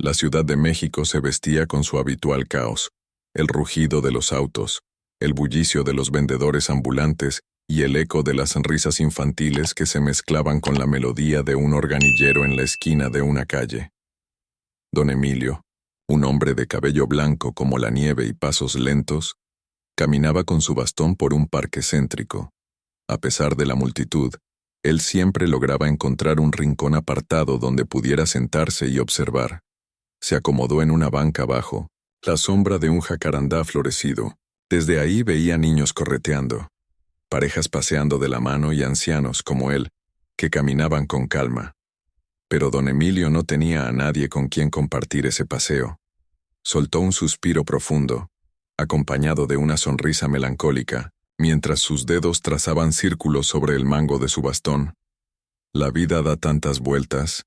La Ciudad de México se vestía con su habitual caos, el rugido de los autos, el bullicio de los vendedores ambulantes y el eco de las risas infantiles que se mezclaban con la melodía de un organillero en la esquina de una calle. Don Emilio, un hombre de cabello blanco como la nieve y pasos lentos, caminaba con su bastón por un parque céntrico. A pesar de la multitud, él siempre lograba encontrar un rincón apartado donde pudiera sentarse y observar. Se acomodó en una banca bajo la sombra de un jacarandá florecido. Desde ahí veía niños correteando, parejas paseando de la mano y ancianos como él, que caminaban con calma. Pero don Emilio no tenía a nadie con quien compartir ese paseo. Soltó un suspiro profundo, acompañado de una sonrisa melancólica, mientras sus dedos trazaban círculos sobre el mango de su bastón. «La vida da tantas vueltas»,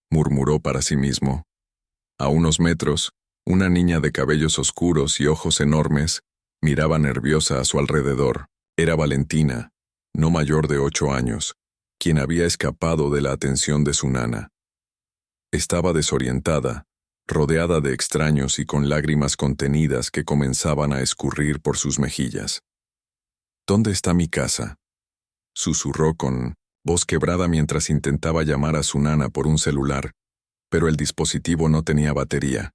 murmuró para sí mismo. A unos metros, una niña de cabellos oscuros y ojos enormes miraba nerviosa a su alrededor. Era Valentina, no mayor de 8 años, quien había escapado de la atención de su nana. Estaba desorientada, rodeada de extraños y con lágrimas contenidas que comenzaban a escurrir por sus mejillas. «¿Dónde está mi casa?», susurró con voz quebrada mientras intentaba llamar a su nana por un celular, pero el dispositivo no tenía batería.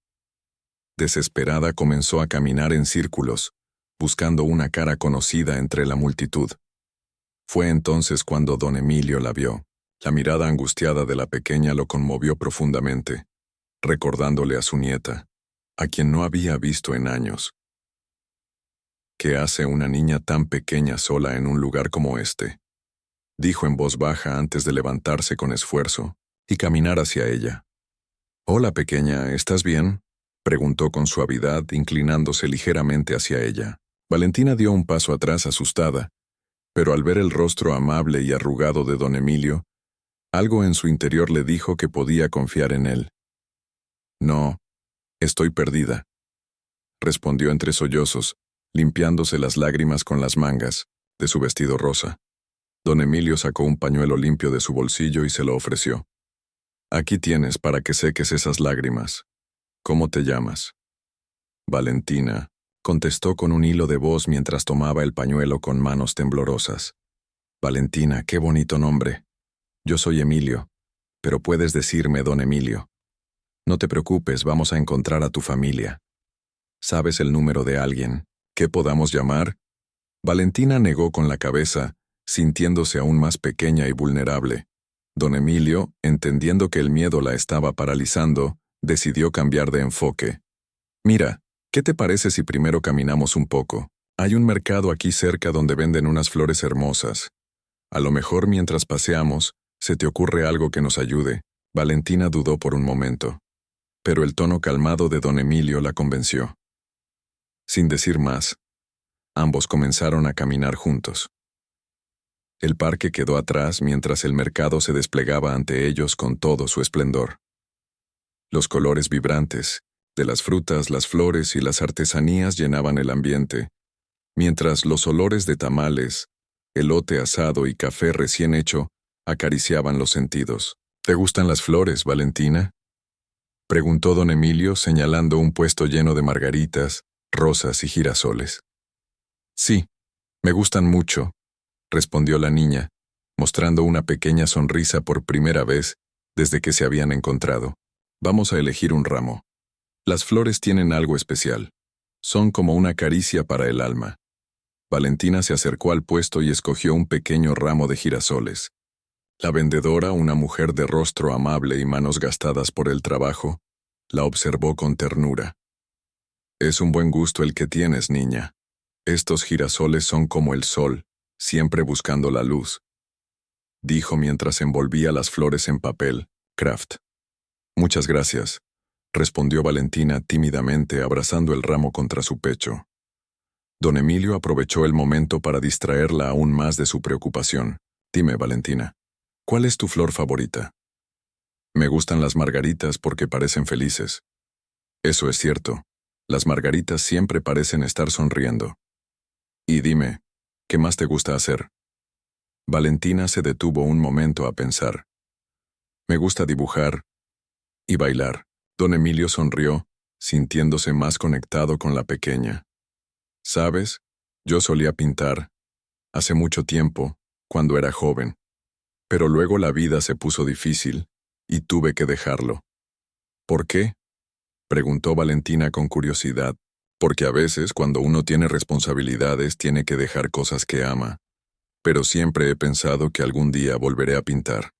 Desesperada comenzó a caminar en círculos, buscando una cara conocida entre la multitud. Fue entonces cuando don Emilio la vio. La mirada angustiada de la pequeña lo conmovió profundamente, recordándole a su nieta, a quien no había visto en años. «¿Qué hace una niña tan pequeña sola en un lugar como este?», dijo en voz baja antes de levantarse con esfuerzo y caminar hacia ella. «Hola, pequeña, ¿estás bien?», preguntó con suavidad, inclinándose ligeramente hacia ella. Valentina dio un paso atrás asustada, pero al ver el rostro amable y arrugado de don Emilio, algo en su interior le dijo que podía confiar en él. «No, estoy perdida», respondió entre sollozos, limpiándose las lágrimas con las mangas de su vestido rosa. Don Emilio sacó un pañuelo limpio de su bolsillo y se lo ofreció. «Aquí tienes para que seques esas lágrimas. ¿Cómo te llamas?». «Valentina», contestó con un hilo de voz mientras tomaba el pañuelo con manos temblorosas. «Valentina, qué bonito nombre. Yo soy Emilio, pero puedes decirme don Emilio. No te preocupes, vamos a encontrar a tu familia. ¿Sabes el número de alguien que podamos llamar?». Valentina negó con la cabeza, sintiéndose aún más pequeña y vulnerable. Don Emilio, entendiendo que el miedo la estaba paralizando, decidió cambiar de enfoque. «Mira, ¿qué te parece si primero caminamos un poco? Hay un mercado aquí cerca donde venden unas flores hermosas. A lo mejor mientras paseamos, se te ocurre algo que nos ayude». Valentina dudó por un momento, pero el tono calmado de don Emilio la convenció. Sin decir más, ambos comenzaron a caminar juntos. El parque quedó atrás mientras el mercado se desplegaba ante ellos con todo su esplendor. Los colores vibrantes de las frutas, las flores y las artesanías llenaban el ambiente, mientras los olores de tamales, elote asado y café recién hecho acariciaban los sentidos. «¿Te gustan las flores, Valentina?», preguntó don Emilio señalando un puesto lleno de margaritas, rosas y girasoles. «Sí, me gustan mucho», respondió la niña, mostrando una pequeña sonrisa por primera vez desde que se habían encontrado. «Vamos a elegir un ramo. Las flores tienen algo especial. Son como una caricia para el alma». Valentina se acercó al puesto y escogió un pequeño ramo de girasoles. La vendedora, una mujer de rostro amable y manos gastadas por el trabajo, la observó con ternura. «Es un buen gusto el que tienes, niña. Estos girasoles son como el sol, siempre buscando la luz», dijo mientras envolvía las flores en papel craft. «Muchas gracias», respondió Valentina tímidamente abrazando el ramo contra su pecho. Don Emilio aprovechó el momento para distraerla aún más de su preocupación. «Dime, Valentina, ¿cuál es tu flor favorita?». «Me gustan las margaritas porque parecen felices». «Eso es cierto. Las margaritas siempre parecen estar sonriendo». «Y dime, ¿qué más te gusta hacer?». Valentina se detuvo un momento a pensar. «Me gusta dibujar y bailar». Don Emilio sonrió, sintiéndose más conectado con la pequeña. ¿Sabes? Yo solía pintar, hace mucho tiempo, cuando era joven. Pero luego la vida se puso difícil, y tuve que dejarlo. ¿Por qué? Preguntó Valentina con curiosidad. Porque a veces, cuando uno tiene responsabilidades, tiene que dejar cosas que ama. Pero siempre he pensado que algún día volveré a pintar.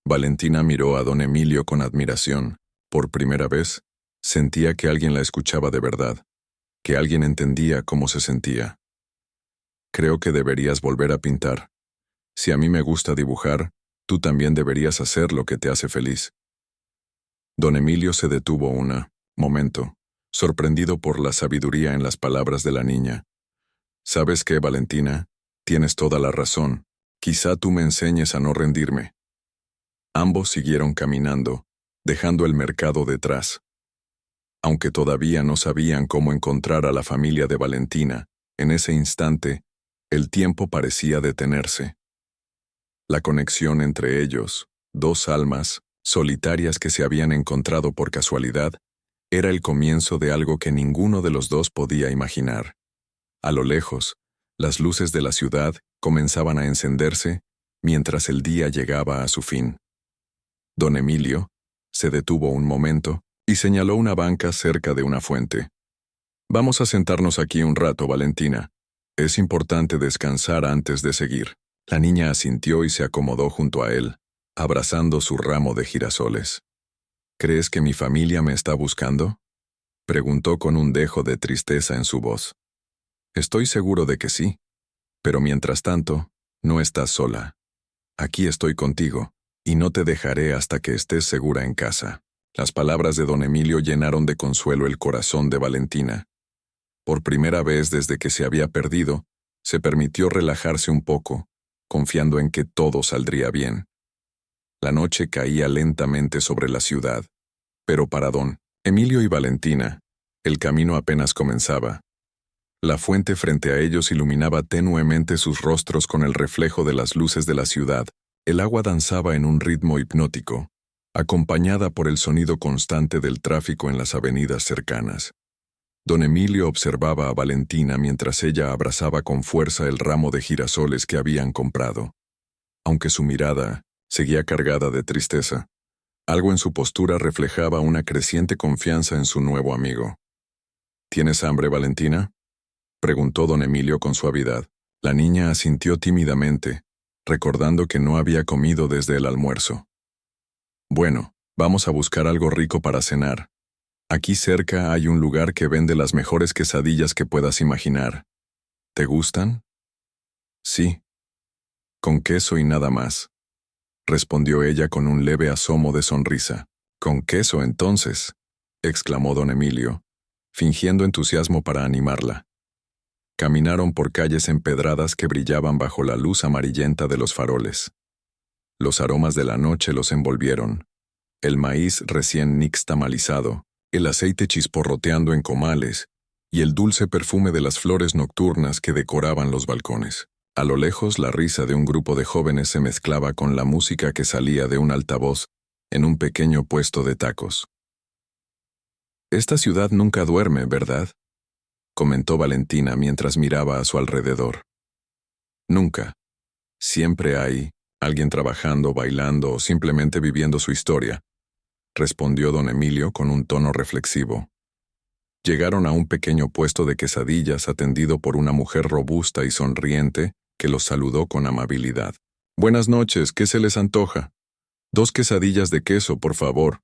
Valentina miró a don Emilio con admiración. Por primera vez, sentía que alguien la escuchaba de verdad, que alguien entendía cómo se sentía. Creo que deberías volver a pintar. Si a mí me gusta dibujar, tú también deberías hacer lo que te hace feliz. Don Emilio se detuvo un momento, sorprendido por la sabiduría en las palabras de la niña. ¿Sabes qué, Valentina? Tienes toda la razón. Quizá tú me enseñes a no rendirme. Ambos siguieron caminando, dejando el mercado detrás. Aunque todavía no sabían cómo encontrar a la familia de Valentina, en ese instante, el tiempo parecía detenerse. La conexión entre ellos, dos almas, solitarias que se habían encontrado por casualidad, era el comienzo de algo que ninguno de los dos podía imaginar. A lo lejos, las luces de la ciudad comenzaban a encenderse mientras el día llegaba a su fin. Don Emilio se detuvo un momento y señaló una banca cerca de una fuente. Vamos a sentarnos aquí un rato, Valentina. Es importante descansar antes de seguir. La niña asintió y se acomodó junto a él, abrazando su ramo de girasoles. ¿Crees que mi familia me está buscando? Preguntó con un dejo de tristeza en su voz. Estoy seguro de que sí, pero mientras tanto, no estás sola. Aquí estoy contigo, y no te dejaré hasta que estés segura en casa. Las palabras de don Emilio llenaron de consuelo el corazón de Valentina. Por primera vez desde que se había perdido, se permitió relajarse un poco, confiando en que todo saldría bien. La noche caía lentamente sobre la ciudad, pero para don Emilio y Valentina, el camino apenas comenzaba. La fuente frente a ellos iluminaba tenuemente sus rostros con el reflejo de las luces de la ciudad. El agua danzaba en un ritmo hipnótico, acompañada por el sonido constante del tráfico en las avenidas cercanas. Don Emilio observaba a Valentina mientras ella abrazaba con fuerza el ramo de girasoles que habían comprado. Aunque su mirada seguía cargada de tristeza, algo en su postura reflejaba una creciente confianza en su nuevo amigo. ¿Tienes hambre, Valentina?, preguntó don Emilio con suavidad. La niña asintió tímidamente, recordando que no había comido desde el almuerzo. Bueno, vamos a buscar algo rico para cenar. Aquí cerca hay un lugar que vende las mejores quesadillas que puedas imaginar. ¿Te gustan? Sí. Con queso y nada más, respondió ella con un leve asomo de sonrisa. Con queso, entonces, exclamó don Emilio, fingiendo entusiasmo para animarla. Caminaron por calles empedradas que brillaban bajo la luz amarillenta de los faroles. Los aromas de la noche los envolvieron. El maíz recién nixtamalizado, el aceite chisporroteando en comales y el dulce perfume de las flores nocturnas que decoraban los balcones. A lo lejos, la risa de un grupo de jóvenes se mezclaba con la música que salía de un altavoz en un pequeño puesto de tacos. Esta ciudad nunca duerme, ¿verdad?, comentó Valentina mientras miraba a su alrededor. Nunca. Siempre hay alguien trabajando, bailando o simplemente viviendo su historia, respondió don Emilio con un tono reflexivo. Llegaron a un pequeño puesto de quesadillas atendido por una mujer robusta y sonriente que los saludó con amabilidad. Buenas noches, ¿qué se les antoja? 2 quesadillas de queso, por favor,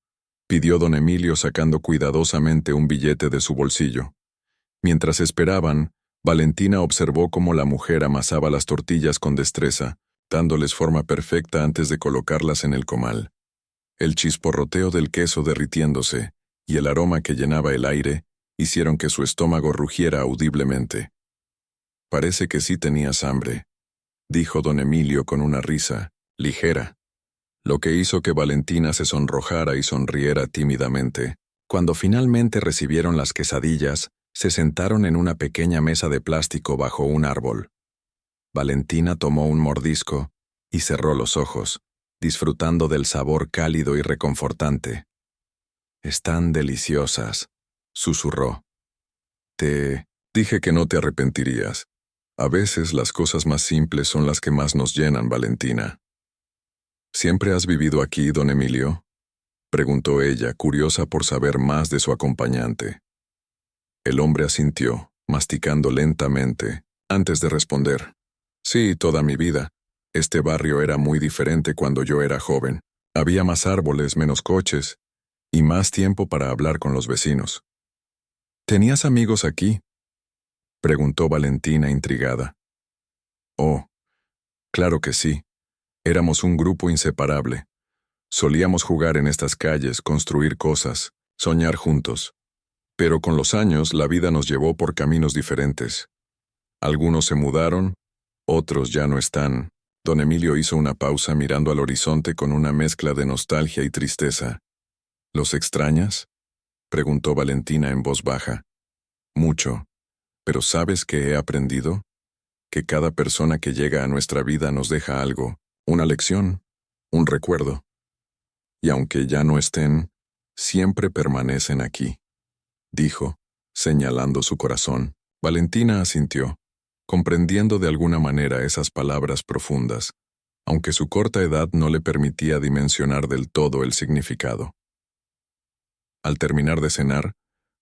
pidió don Emilio sacando cuidadosamente un billete de su bolsillo. Mientras esperaban, Valentina observó cómo la mujer amasaba las tortillas con destreza, dándoles forma perfecta antes de colocarlas en el comal. El chisporroteo del queso derritiéndose y el aroma que llenaba el aire hicieron que su estómago rugiera audiblemente. Parece que sí tenías hambre, dijo don Emilio con una risa ligera, lo que hizo que Valentina se sonrojara y sonriera tímidamente. Cuando finalmente recibieron las quesadillas, se sentaron en una pequeña mesa de plástico bajo un árbol. Valentina tomó un mordisco y cerró los ojos, disfrutando del sabor cálido y reconfortante. Están deliciosas, susurró. Te dije que no te arrepentirías. A veces las cosas más simples son las que más nos llenan, Valentina. ¿Siempre has vivido aquí, don Emilio?, preguntó ella, curiosa por saber más de su acompañante. El hombre asintió, masticando lentamente, antes de responder. Sí, toda mi vida. Este barrio era muy diferente cuando yo era joven. Había más árboles, menos coches, y más tiempo para hablar con los vecinos. ¿Tenías amigos aquí?, preguntó Valentina intrigada. Oh, claro que sí. Éramos un grupo inseparable. Solíamos jugar en estas calles, construir cosas, soñar juntos. Pero con los años la vida nos llevó por caminos diferentes. Algunos se mudaron, otros ya no están. Don Emilio hizo una pausa mirando al horizonte con una mezcla de nostalgia y tristeza. ¿Los extrañas?, preguntó Valentina en voz baja. Mucho. Pero ¿sabes qué he aprendido? Que cada persona que llega a nuestra vida nos deja algo, una lección, un recuerdo. Y aunque ya no estén, siempre permanecen aquí, dijo, señalando su corazón. Valentina asintió, comprendiendo de alguna manera esas palabras profundas, aunque su corta edad no le permitía dimensionar del todo el significado. Al terminar de cenar,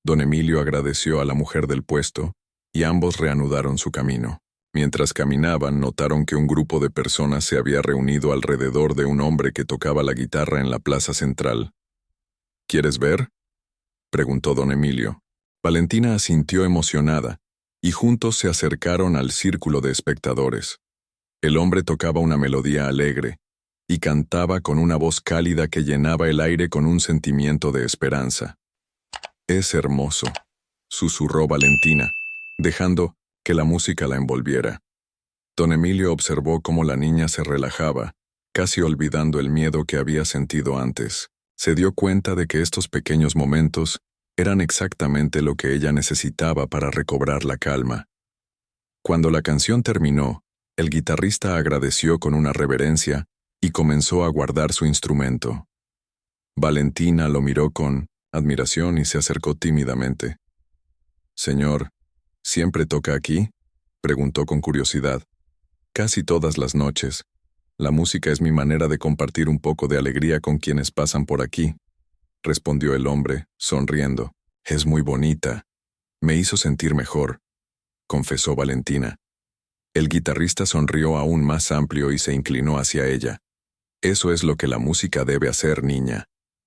don Emilio agradeció a la mujer del puesto, y ambos reanudaron su camino. Mientras caminaban, notaron que un grupo de personas se había reunido alrededor de un hombre que tocaba la guitarra en la plaza central. ¿Quieres ver?, preguntó don Emilio. Valentina asintió emocionada, y juntos se acercaron al círculo de espectadores. El hombre tocaba una melodía alegre, y cantaba con una voz cálida que llenaba el aire con un sentimiento de esperanza. «Es hermoso», susurró Valentina, dejando que la música la envolviera. Don Emilio observó cómo la niña se relajaba, casi olvidando el miedo que había sentido antes. Se dio cuenta de que estos pequeños momentos eran exactamente lo que ella necesitaba para recobrar la calma. Cuando la canción terminó, el guitarrista agradeció con una reverencia y comenzó a guardar su instrumento. Valentina lo miró con admiración y se acercó tímidamente. «Señor, ¿siempre toca aquí?», preguntó con curiosidad. «Casi todas las noches. La música es mi manera de compartir un poco de alegría con quienes pasan por aquí», respondió el hombre, sonriendo. «Es muy bonita. Me hizo sentir mejor», confesó Valentina. El guitarrista sonrió aún más amplio y se inclinó hacia ella. «Eso es lo que la música debe hacer, niña.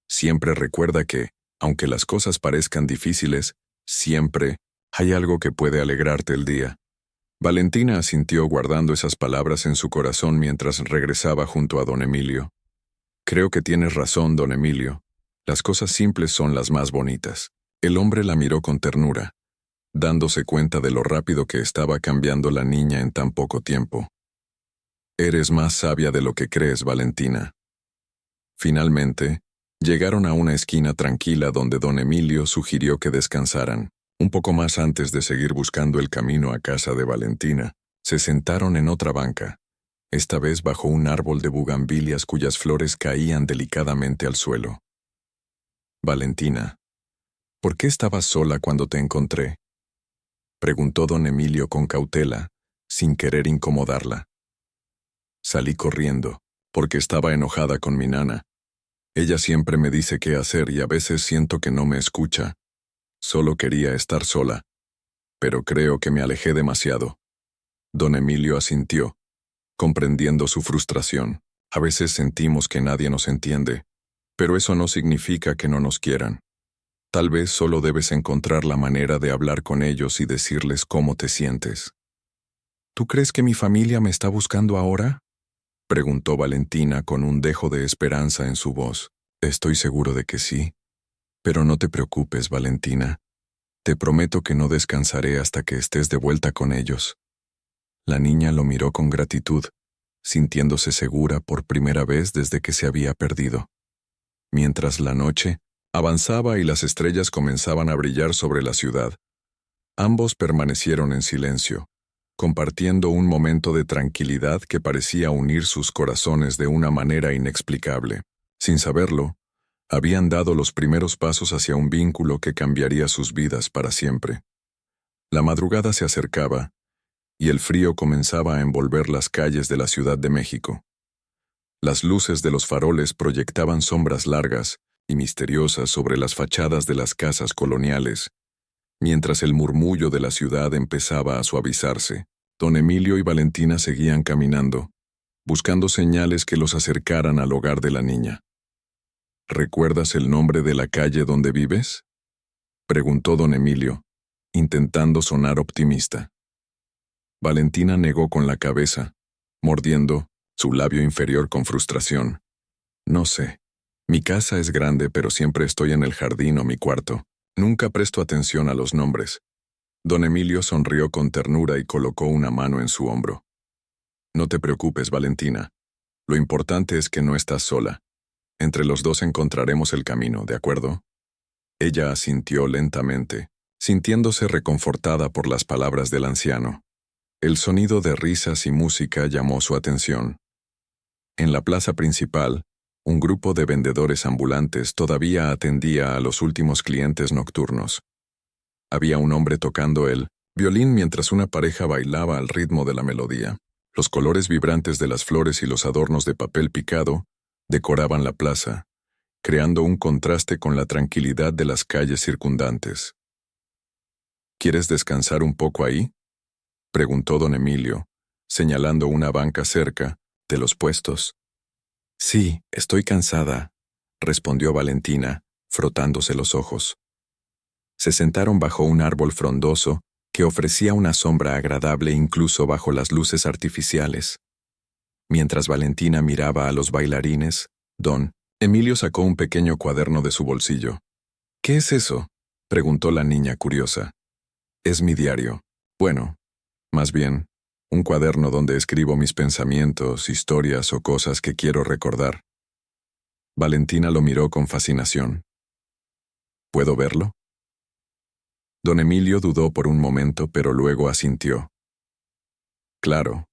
Siempre recuerda que, aunque las cosas parezcan difíciles, siempre hay algo que puede alegrarte el día». Valentina asintió guardando esas palabras en su corazón mientras regresaba junto a don Emilio. «Creo que tienes razón, don Emilio. Las cosas simples son las más bonitas». El hombre la miró con ternura, dándose cuenta de lo rápido que estaba cambiando la niña en tan poco tiempo. «Eres más sabia de lo que crees, Valentina». Finalmente, llegaron a una esquina tranquila donde don Emilio sugirió que descansaran. Un poco más antes de seguir buscando el camino a casa de Valentina, se sentaron en otra banca, esta vez bajo un árbol de bugambilias cuyas flores caían delicadamente al suelo. «Valentina, ¿por qué estabas sola cuando te encontré?», preguntó don Emilio con cautela, sin querer incomodarla. «Salí corriendo, porque estaba enojada con mi nana. Ella siempre me dice qué hacer y a veces siento que no me escucha. Solo quería estar sola, pero creo que me alejé demasiado». Don Emilio asintió, comprendiendo su frustración. A veces sentimos que nadie nos entiende, pero eso no significa que no nos quieran. Tal vez solo debes encontrar la manera de hablar con ellos y decirles cómo te sientes. «¿Tú crees que mi familia me está buscando ahora?», preguntó Valentina con un dejo de esperanza en su voz. «Estoy seguro de que sí. Pero no te preocupes, Valentina. Te prometo que no descansaré hasta que estés de vuelta con ellos». La niña lo miró con gratitud, sintiéndose segura por primera vez desde que se había perdido. Mientras la noche avanzaba y las estrellas comenzaban a brillar sobre la ciudad, ambos permanecieron en silencio, compartiendo un momento de tranquilidad que parecía unir sus corazones de una manera inexplicable. Sin saberlo, Habían dado los primeros pasos hacia un vínculo que cambiaría sus vidas para siempre. La madrugada se acercaba, y el frío comenzaba a envolver las calles de la Ciudad de México. Las luces de los faroles proyectaban sombras largas y misteriosas sobre las fachadas de las casas coloniales, mientras el murmullo de la ciudad empezaba a suavizarse. Don Emilio y Valentina seguían caminando, buscando señales que los acercaran al hogar de la niña. ¿Recuerdas el nombre de la calle donde vives?, preguntó don Emilio, intentando sonar optimista. Valentina negó con la cabeza, mordiendo su labio inferior con frustración. No sé. Mi casa es grande, pero siempre estoy en el jardín o mi cuarto. Nunca presto atención a los nombres. Don Emilio sonrió con ternura y colocó una mano en su hombro. No te preocupes, Valentina. Lo importante es que no estás sola. Entre los dos encontraremos el camino, ¿de acuerdo? Ella asintió lentamente, sintiéndose reconfortada por las palabras del anciano. El sonido de risas y música llamó su atención. En la plaza principal, un grupo de vendedores ambulantes todavía atendía a los últimos clientes nocturnos. Había un hombre tocando el violín mientras una pareja bailaba al ritmo de la melodía. Los colores vibrantes de las flores y los adornos de papel picado decoraban la plaza, creando un contraste con la tranquilidad de las calles circundantes. ¿Quieres descansar un poco ahí?, preguntó don Emilio, señalando una banca cerca de los puestos. Sí, estoy cansada, respondió Valentina, frotándose los ojos. Se sentaron bajo un árbol frondoso que ofrecía una sombra agradable incluso bajo las luces artificiales. Mientras Valentina miraba a los bailarines, don Emilio sacó un pequeño cuaderno de su bolsillo. ¿Qué es eso?, preguntó la niña curiosa. Es mi diario. Bueno, más bien, un cuaderno donde escribo mis pensamientos, historias o cosas que quiero recordar. Valentina lo miró con fascinación. ¿Puedo verlo? Don Emilio dudó por un momento, pero luego asintió. Claro.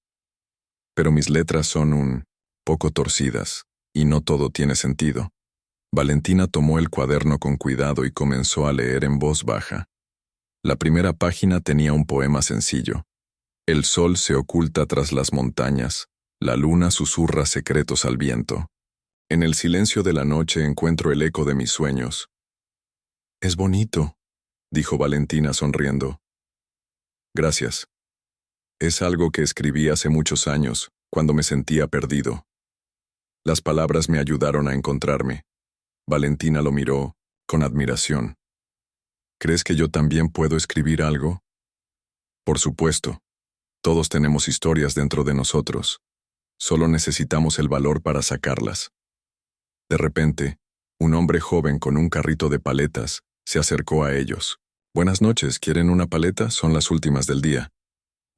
Pero mis letras son un poco torcidas, y no todo tiene sentido. Valentina tomó el cuaderno con cuidado y comenzó a leer en voz baja. La primera página tenía un poema sencillo. El sol se oculta tras las montañas, la luna susurra secretos al viento. En el silencio de la noche encuentro el eco de mis sueños. Es bonito, dijo Valentina sonriendo. Gracias. Es algo que escribí hace muchos años, cuando me sentía perdido. Las palabras me ayudaron a encontrarme. Valentina lo miró, con admiración. ¿Crees que yo también puedo escribir algo? Por supuesto. Todos tenemos historias dentro de nosotros. Solo necesitamos el valor para sacarlas. De repente, un hombre joven con un carrito de paletas se acercó a ellos. Buenas noches, ¿quieren una paleta? Son las últimas del día.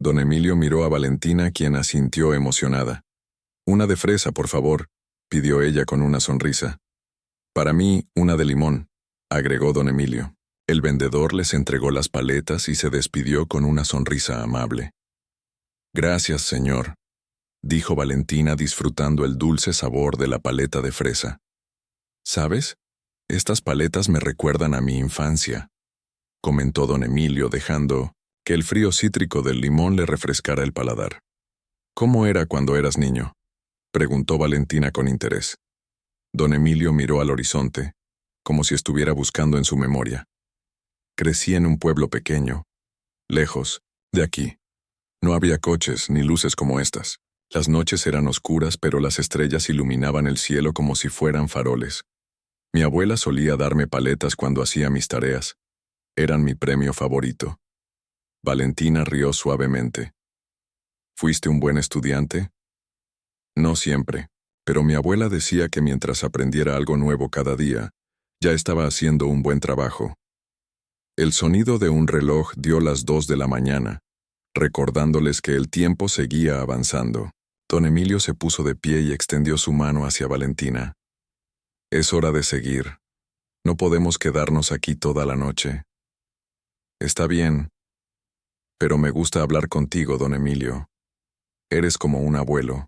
Don Emilio miró a Valentina, quien asintió emocionada. Una de fresa, por favor, pidió ella con una sonrisa. Para mí, una de limón, agregó don Emilio. El vendedor les entregó las paletas y se despidió con una sonrisa amable. Gracias, señor, dijo Valentina disfrutando el dulce sabor de la paleta de fresa. ¿Sabes? Estas paletas me recuerdan a mi infancia, comentó don Emilio dejando que el frío cítrico del limón le refrescara el paladar. ¿Cómo era cuando eras niño?, preguntó Valentina con interés. Don Emilio miró al horizonte, como si estuviera buscando en su memoria. Crecí en un pueblo pequeño, lejos de aquí. No había coches ni luces como estas. Las noches eran oscuras, pero las estrellas iluminaban el cielo como si fueran faroles. Mi abuela solía darme paletas cuando hacía mis tareas. Eran mi premio favorito. Valentina rió suavemente. ¿Fuiste un buen estudiante? No siempre, pero mi abuela decía que mientras aprendiera algo nuevo cada día, ya estaba haciendo un buen trabajo. El sonido de un reloj dio las 2 de la mañana, recordándoles que el tiempo seguía avanzando. Don Emilio se puso de pie y extendió su mano hacia Valentina. Es hora de seguir. No podemos quedarnos aquí toda la noche. Está bien, pero me gusta hablar contigo, don Emilio. Eres como un abuelo.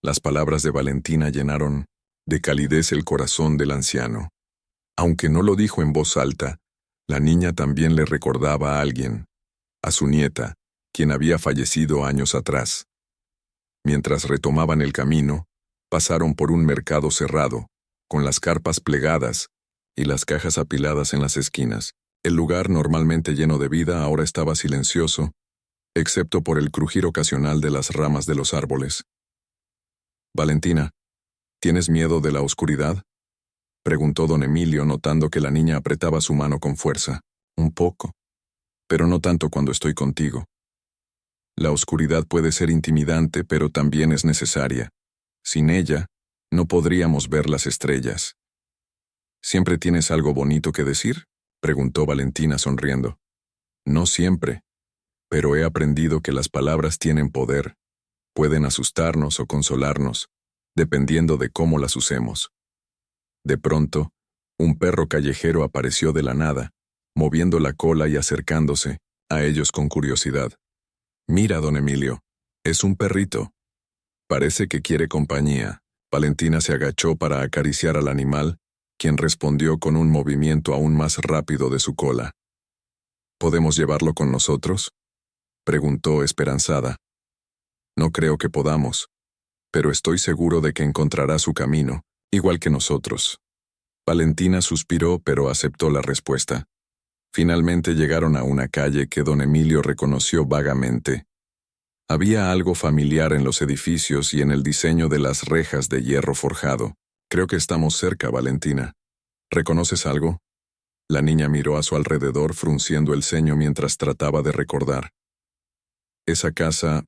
Las palabras de Valentina llenaron de calidez el corazón del anciano. Aunque no lo dijo en voz alta, la niña también le recordaba a alguien, a su nieta, quien había fallecido años atrás. Mientras retomaban el camino, pasaron por un mercado cerrado, con las carpas plegadas y las cajas apiladas en las esquinas. El lugar, normalmente lleno de vida, ahora estaba silencioso, excepto por el crujir ocasional de las ramas de los árboles. «Valentina, ¿tienes miedo de la oscuridad?», preguntó don Emilio, notando que la niña apretaba su mano con fuerza. «Un poco, pero no tanto cuando estoy contigo. La oscuridad puede ser intimidante, pero también es necesaria. Sin ella, no podríamos ver las estrellas». «¿Siempre tienes algo bonito que decir?», preguntó Valentina sonriendo. «No siempre, pero he aprendido que las palabras tienen poder. Pueden asustarnos o consolarnos, dependiendo de cómo las usemos». De pronto, un perro callejero apareció de la nada, moviendo la cola y acercándose a ellos con curiosidad. «Mira, don Emilio, es un perrito. Parece que quiere compañía». Valentina se agachó para acariciar al animal, quien respondió con un movimiento aún más rápido de su cola. «¿Podemos llevarlo con nosotros?», preguntó esperanzada. «No creo que podamos, pero estoy seguro de que encontrará su camino, igual que nosotros». Valentina suspiró, pero aceptó la respuesta. Finalmente llegaron a una calle que don Emilio reconoció vagamente. Había algo familiar en los edificios y en el diseño de las rejas de hierro forjado. «Creo que estamos cerca, Valentina. ¿Reconoces algo?». La niña miró a su alrededor frunciendo el ceño mientras trataba de recordar. «Esa casa,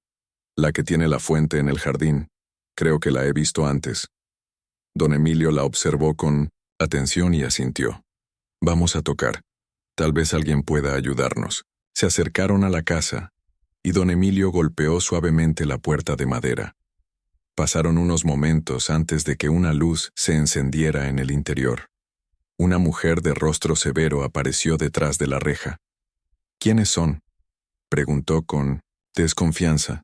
la que tiene la fuente en el jardín, creo que la he visto antes». Don Emilio la observó con atención y asintió. «Vamos a tocar. Tal vez alguien pueda ayudarnos». Se acercaron a la casa, y don Emilio golpeó suavemente la puerta de madera. Pasaron unos momentos antes de que una luz se encendiera en el interior. Una mujer de rostro severo apareció detrás de la reja. «¿Quiénes son?», preguntó con desconfianza.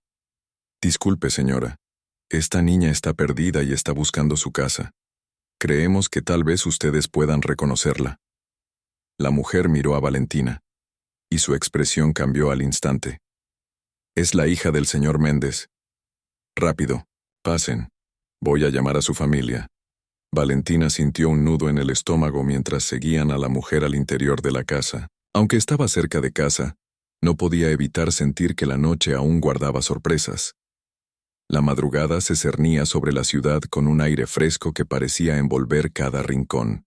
«Disculpe, señora. Esta niña está perdida y está buscando su casa. Creemos que tal vez ustedes puedan reconocerla». La mujer miró a Valentina, y su expresión cambió al instante. «Es la hija del señor Méndez. Rápido, pasen. Voy a llamar a su familia». Valentina sintió un nudo en el estómago mientras seguían a la mujer al interior de la casa. Aunque estaba cerca de casa, no podía evitar sentir que la noche aún guardaba sorpresas. La madrugada se cernía sobre la ciudad con un aire fresco que parecía envolver cada rincón.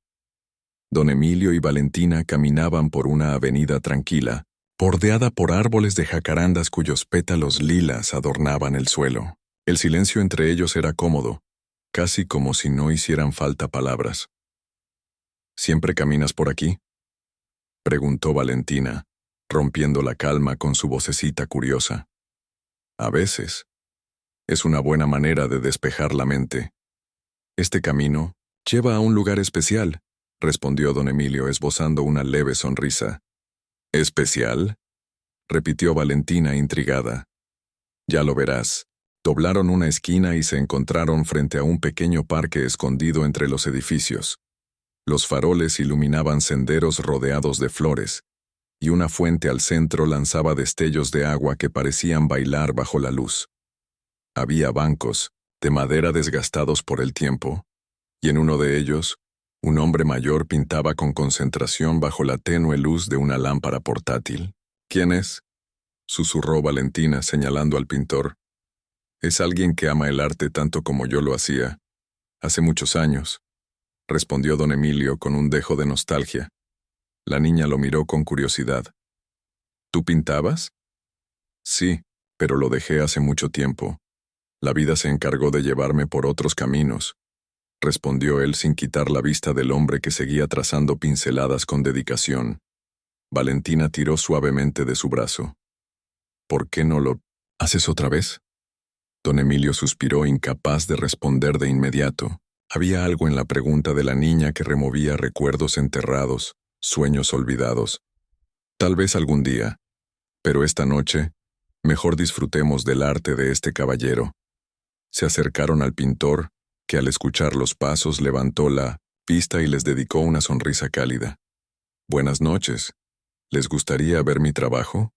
Don Emilio y Valentina caminaban por una avenida tranquila, bordeada por árboles de jacarandas cuyos pétalos lilas adornaban el suelo. El silencio entre ellos era cómodo, casi como si no hicieran falta palabras. «¿Siempre caminas por aquí?», preguntó Valentina, rompiendo la calma con su vocecita curiosa. «A veces. Es una buena manera de despejar la mente». «Este camino lleva a un lugar especial», respondió don Emilio esbozando una leve sonrisa. «¿Especial?», repitió Valentina intrigada. «Ya lo verás». Doblaron una esquina y se encontraron frente a un pequeño parque escondido entre los edificios. Los faroles iluminaban senderos rodeados de flores, y una fuente al centro lanzaba destellos de agua que parecían bailar bajo la luz. Había bancos, de madera desgastados por el tiempo, y en uno de ellos, un hombre mayor pintaba con concentración bajo la tenue luz de una lámpara portátil. «¿Quién es?», susurró Valentina señalando al pintor. «Es alguien que ama el arte tanto como yo lo hacía, hace muchos años», respondió don Emilio con un dejo de nostalgia. La niña lo miró con curiosidad. «¿Tú pintabas?». «Sí, pero lo dejé hace mucho tiempo. La vida se encargó de llevarme por otros caminos», respondió él sin quitar la vista del hombre que seguía trazando pinceladas con dedicación. Valentina tiró suavemente de su brazo. «¿Por qué no lo haces otra vez?». Don Emilio suspiró, incapaz de responder de inmediato. Había algo en la pregunta de la niña que removía recuerdos enterrados, sueños olvidados. «Tal vez algún día, pero esta noche, mejor disfrutemos del arte de este caballero». Se acercaron al pintor, que al escuchar los pasos levantó la vista y les dedicó una sonrisa cálida. «Buenas noches. ¿Les gustaría ver mi trabajo?»,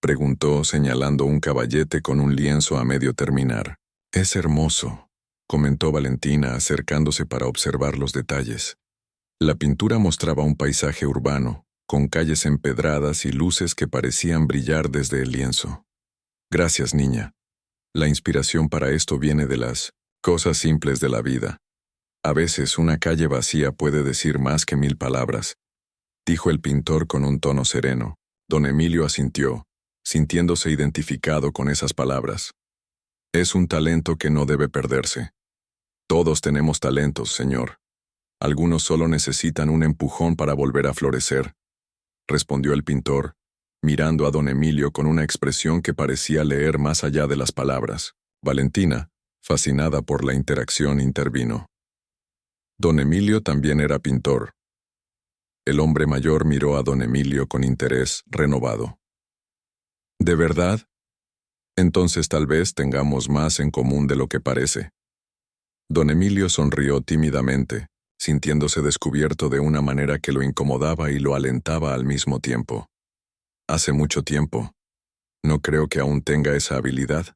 preguntó señalando un caballete con un lienzo a medio terminar. «Es hermoso», comentó Valentina acercándose para observar los detalles. La pintura mostraba un paisaje urbano, con calles empedradas y luces que parecían brillar desde el lienzo. «Gracias, niña. La inspiración para esto viene de las cosas simples de la vida. A veces una calle vacía puede decir más que 1000 palabras», dijo el pintor con un tono sereno. Don Emilio asintió, sintiéndose identificado con esas palabras. «Es un talento que no debe perderse. Todos tenemos talentos, señor. Algunos solo necesitan un empujón para volver a florecer», respondió el pintor, mirando a don Emilio con una expresión que parecía leer más allá de las palabras. Valentina, fascinada por la interacción, intervino. Don Emilio también era pintor. El hombre mayor miró a don Emilio con interés renovado. «¿De verdad? Entonces tal vez tengamos más en común de lo que parece». Don Emilio sonrió tímidamente, sintiéndose descubierto de una manera que lo incomodaba y lo alentaba al mismo tiempo. «Hace mucho tiempo. No creo que aún tenga esa habilidad».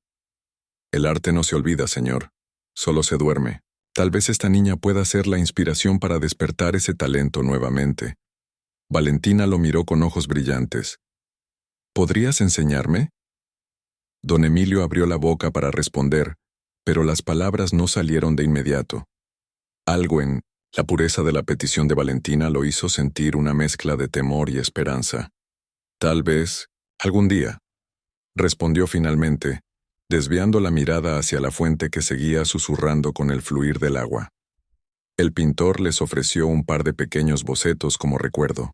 «El arte no se olvida, señor. Solo se duerme. Tal vez esta niña pueda ser la inspiración para despertar ese talento nuevamente». Valentina lo miró con ojos brillantes. «¿Podrías enseñarme?». Don Emilio abrió la boca para responder, pero las palabras no salieron de inmediato. Algo en la pureza de la petición de Valentina lo hizo sentir una mezcla de temor y esperanza. «Tal vez, algún día», respondió finalmente, desviando la mirada hacia la fuente que seguía susurrando con el fluir del agua. El pintor les ofreció un par de pequeños bocetos como recuerdo,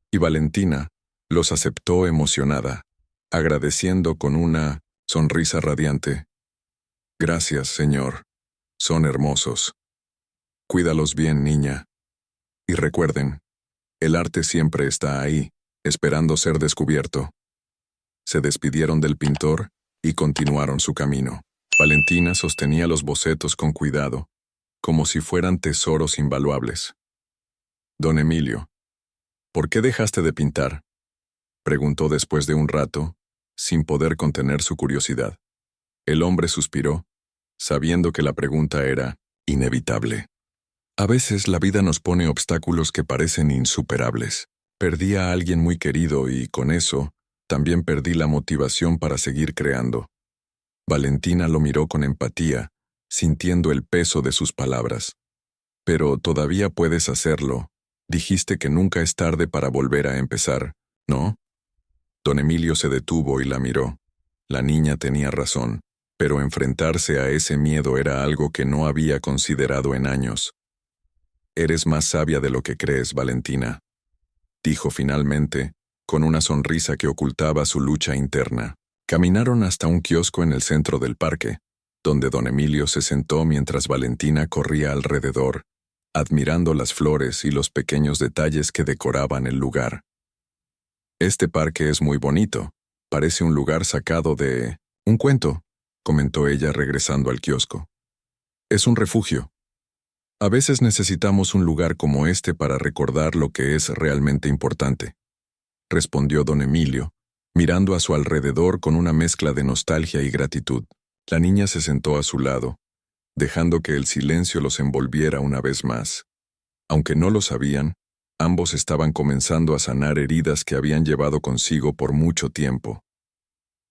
y Valentina los aceptó emocionada, agradeciendo con una sonrisa radiante. «Gracias, señor. Son hermosos. Cuídalos bien, niña. Y recuerden, el arte siempre está ahí, esperando ser descubierto». Se despidieron del pintor y continuaron su camino. Valentina sostenía los bocetos con cuidado, como si fueran tesoros invaluables. «Don Emilio, ¿por qué dejaste de pintar?», preguntó después de un rato, sin poder contener su curiosidad. El hombre suspiró, sabiendo que la pregunta era inevitable. «A veces la vida nos pone obstáculos que parecen insuperables. Perdí a alguien muy querido y, con eso, también perdí la motivación para seguir creando». Valentina lo miró con empatía, sintiendo el peso de sus palabras. «Pero todavía puedes hacerlo. Dijiste que nunca es tarde para volver a empezar, ¿no?». Don Emilio se detuvo y la miró. La niña tenía razón, pero enfrentarse a ese miedo era algo que no había considerado en años. «Eres más sabia de lo que crees, Valentina», dijo finalmente, con una sonrisa que ocultaba su lucha interna. Caminaron hasta un kiosco en el centro del parque, donde don Emilio se sentó mientras Valentina corría alrededor, admirando las flores y los pequeños detalles que decoraban el lugar. «Este parque es muy bonito. Parece un lugar sacado de un cuento», comentó ella regresando al kiosco. «Es un refugio. A veces necesitamos un lugar como este para recordar lo que es realmente importante», respondió don Emilio, mirando a su alrededor con una mezcla de nostalgia y gratitud. La niña se sentó a su lado, dejando que el silencio los envolviera una vez más. Aunque no lo sabían, ambos estaban comenzando a sanar heridas que habían llevado consigo por mucho tiempo.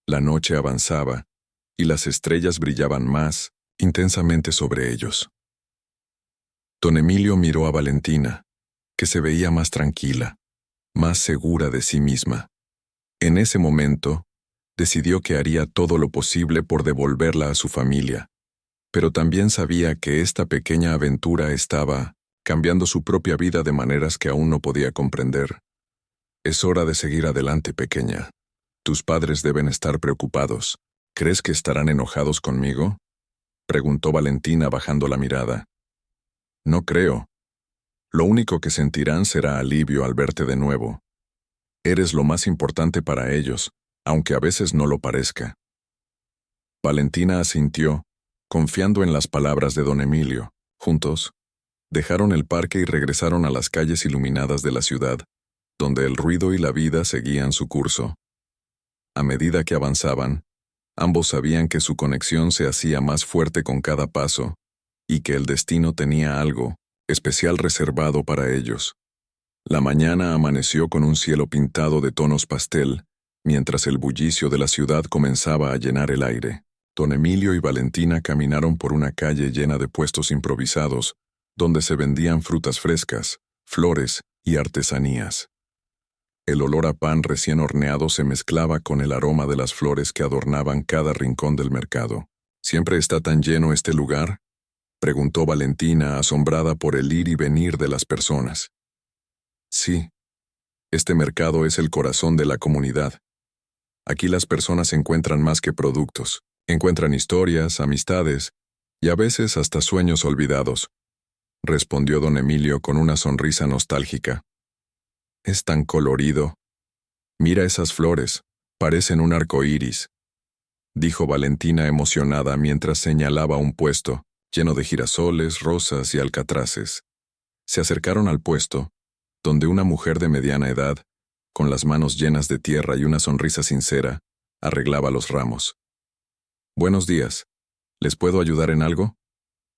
La noche avanzaba, y las estrellas brillaban más intensamente sobre ellos. Don Emilio miró a Valentina, que se veía más tranquila, más segura de sí misma. En ese momento, decidió que haría todo lo posible por devolverla a su familia, pero también sabía que esta pequeña aventura estaba cambiando su propia vida de maneras que aún no podía comprender. «Es hora de seguir adelante, pequeña. Tus padres deben estar preocupados. ¿Crees que estarán enojados conmigo?», preguntó Valentina bajando la mirada. «No creo. Lo único que sentirán será alivio al verte de nuevo. Eres lo más importante para ellos, aunque a veces no lo parezca». Valentina asintió, confiando en las palabras de don Emilio. Juntos, dejaron el parque y regresaron a las calles iluminadas de la ciudad, donde el ruido y la vida seguían su curso. A medida que avanzaban, ambos sabían que su conexión se hacía más fuerte con cada paso, y que el destino tenía algo especial reservado para ellos. La mañana amaneció con un cielo pintado de tonos pastel, mientras el bullicio de la ciudad comenzaba a llenar el aire. Don Emilio y Valentina caminaron por una calle llena de puestos improvisados, donde se vendían frutas frescas, flores y artesanías. El olor a pan recién horneado se mezclaba con el aroma de las flores que adornaban cada rincón del mercado. ¿Siempre está tan lleno este lugar?, preguntó Valentina, asombrada por el ir y venir de las personas. Sí, este mercado es el corazón de la comunidad. Aquí las personas encuentran más que productos, encuentran historias, amistades y a veces hasta sueños olvidados, respondió don Emilio con una sonrisa nostálgica. Es tan colorido. Mira esas flores, parecen un arco iris, dijo Valentina emocionada mientras señalaba un puesto, lleno de girasoles, rosas y alcatraces. Se acercaron al puesto, donde una mujer de mediana edad, con las manos llenas de tierra y una sonrisa sincera, arreglaba los ramos. Buenos días. ¿Les puedo ayudar en algo?,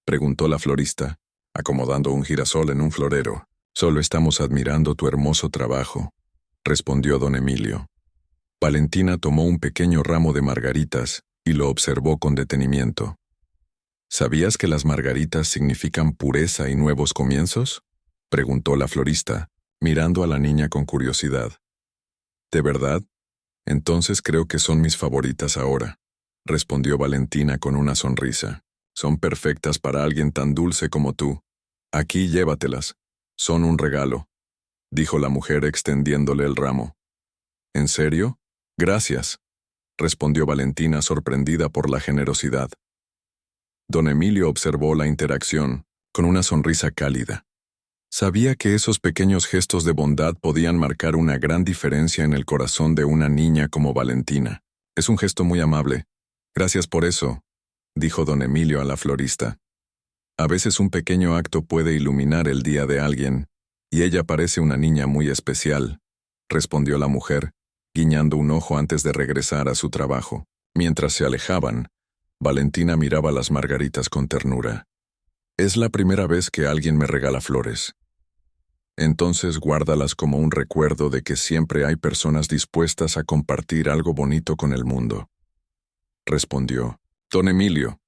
preguntó la florista, acomodando un girasol en un florero. Solo estamos admirando tu hermoso trabajo, respondió don Emilio. Valentina tomó un pequeño ramo de margaritas y lo observó con detenimiento. ¿Sabías que las margaritas significan pureza y nuevos comienzos?, preguntó la florista, mirando a la niña con curiosidad. ¿De verdad? Entonces creo que son mis favoritas ahora, respondió Valentina con una sonrisa. Son perfectas para alguien tan dulce como tú. Aquí llévatelas. Son un regalo, dijo la mujer extendiéndole el ramo. ¿En serio? Gracias, respondió Valentina sorprendida por la generosidad. Don Emilio observó la interacción con una sonrisa cálida. Sabía que esos pequeños gestos de bondad podían marcar una gran diferencia en el corazón de una niña como Valentina. Es un gesto muy amable. Gracias por eso, dijo don Emilio a la florista. A veces un pequeño acto puede iluminar el día de alguien, y ella parece una niña muy especial, respondió la mujer, guiñando un ojo antes de regresar a su trabajo. Mientras se alejaban, Valentina miraba las margaritas con ternura. Es la primera vez que alguien me regala flores. Entonces guárdalas como un recuerdo de que siempre hay personas dispuestas a compartir algo bonito con el mundo, respondió don Emilio.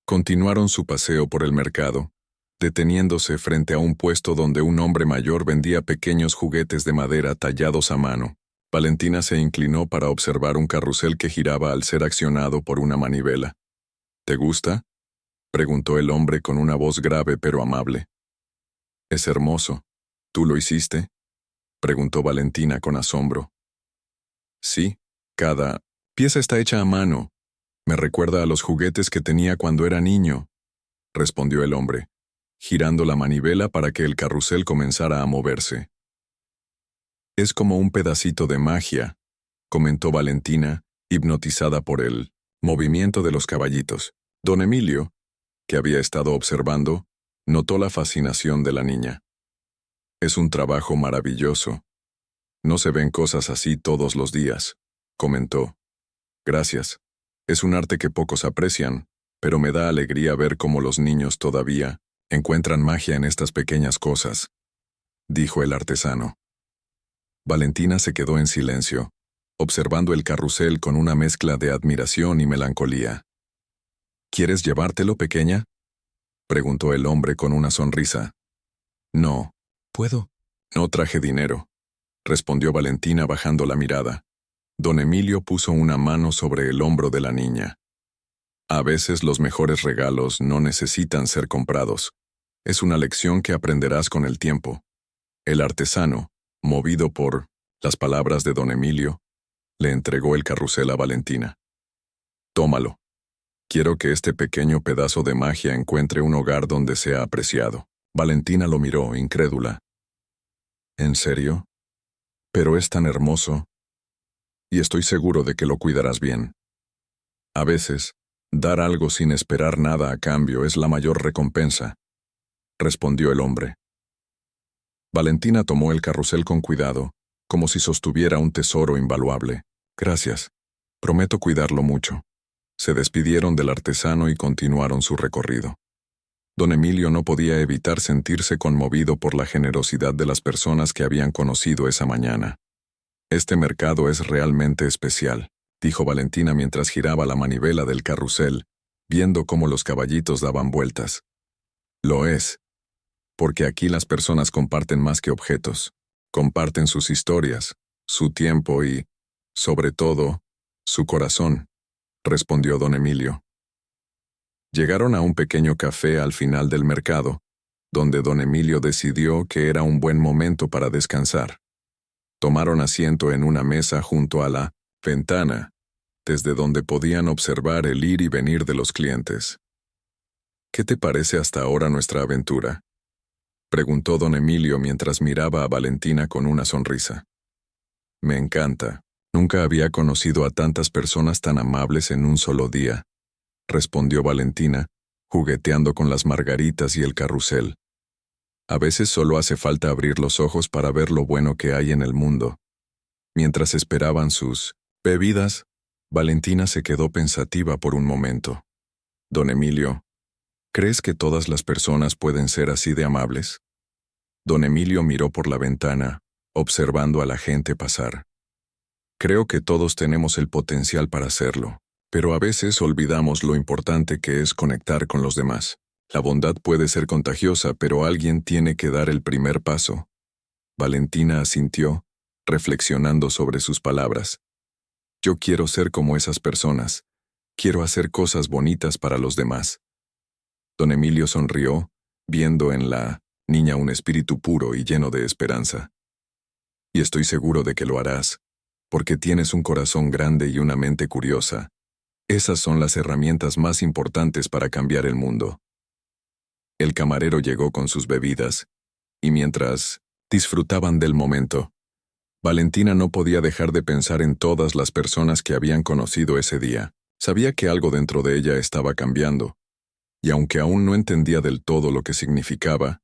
Continuaron su paseo por el mercado, deteniéndose frente a un puesto donde un hombre mayor vendía pequeños juguetes de madera tallados a mano. Valentina se inclinó para observar un carrusel que giraba al ser accionado por una manivela. ¿Te gusta?, preguntó el hombre con una voz grave pero amable. Es hermoso. ¿Tú lo hiciste?, preguntó Valentina con asombro. Sí, cada pieza está hecha a mano. Me recuerda a los juguetes que tenía cuando era niño, respondió el hombre, girando la manivela para que el carrusel comenzara a moverse. Es como un pedacito de magia, comentó Valentina, hipnotizada por el movimiento de los caballitos. Don Emilio, que había estado observando, notó la fascinación de la niña. Es un trabajo maravilloso. No se ven cosas así todos los días, comentó. Gracias. Es un arte que pocos aprecian, pero me da alegría ver cómo los niños todavía encuentran magia en estas pequeñas cosas, dijo el artesano. Valentina se quedó en silencio, observando el carrusel con una mezcla de admiración y melancolía. ¿Quieres llevártelo, pequeña?, preguntó el hombre con una sonrisa. No. ¿Puedo? No traje dinero, respondió Valentina bajando la mirada. Don Emilio puso una mano sobre el hombro de la niña. A veces los mejores regalos no necesitan ser comprados. Es una lección que aprenderás con el tiempo. El artesano, movido por las palabras de don Emilio, le entregó el carrusel a Valentina. Tómalo. Quiero que este pequeño pedazo de magia encuentre un hogar donde sea apreciado. Valentina lo miró, incrédula. ¿En serio? Pero es tan hermoso. Y estoy seguro de que lo cuidarás bien. A veces, Dar algo sin esperar nada a cambio es la mayor recompensa, respondió el hombre. Valentina tomó el carrusel con cuidado, como si sostuviera un tesoro invaluable. Gracias. Prometo cuidarlo mucho. Se despidieron del artesano y continuaron su recorrido. Don Emilio no podía evitar sentirse conmovido por la generosidad de las personas que habían conocido esa mañana. Este mercado es realmente especial, dijo Valentina mientras giraba la manivela del carrusel, viendo cómo los caballitos daban vueltas. Lo es, porque aquí las personas comparten más que objetos. Comparten sus historias, su tiempo y, sobre todo, su corazón, respondió don Emilio. Llegaron a un pequeño café al final del mercado, donde don Emilio decidió que era un buen momento para descansar. Tomaron asiento en una mesa junto a la ventana, desde donde podían observar el ir y venir de los clientes. ¿Qué te parece hasta ahora nuestra aventura?, preguntó don Emilio mientras miraba a Valentina con una sonrisa. Me encanta. Nunca había conocido a tantas personas tan amables en un solo día, respondió Valentina, jugueteando con las margaritas y el carrusel. A veces solo hace falta abrir los ojos para ver lo bueno que hay en el mundo. Mientras esperaban sus bebidas, Valentina se quedó pensativa por un momento. Don Emilio, ¿crees que todas las personas pueden ser así de amables? Don Emilio miró por la ventana, observando a la gente pasar. Creo que todos tenemos el potencial para hacerlo, pero a veces olvidamos lo importante que es conectar con los demás. La bondad puede ser contagiosa, pero alguien tiene que dar el primer paso. Valentina asintió, reflexionando sobre sus palabras. Yo quiero ser como esas personas. Quiero hacer cosas bonitas para los demás. Don Emilio sonrió, viendo en la niña un espíritu puro y lleno de esperanza. Y estoy seguro de que lo harás, porque tienes un corazón grande y una mente curiosa. Esas son las herramientas más importantes para cambiar el mundo. El camarero llegó con sus bebidas, y mientras disfrutaban del momento, Valentina no podía dejar de pensar en todas las personas que habían conocido ese día. Sabía que algo dentro de ella estaba cambiando, y aunque aún no entendía del todo lo que significaba,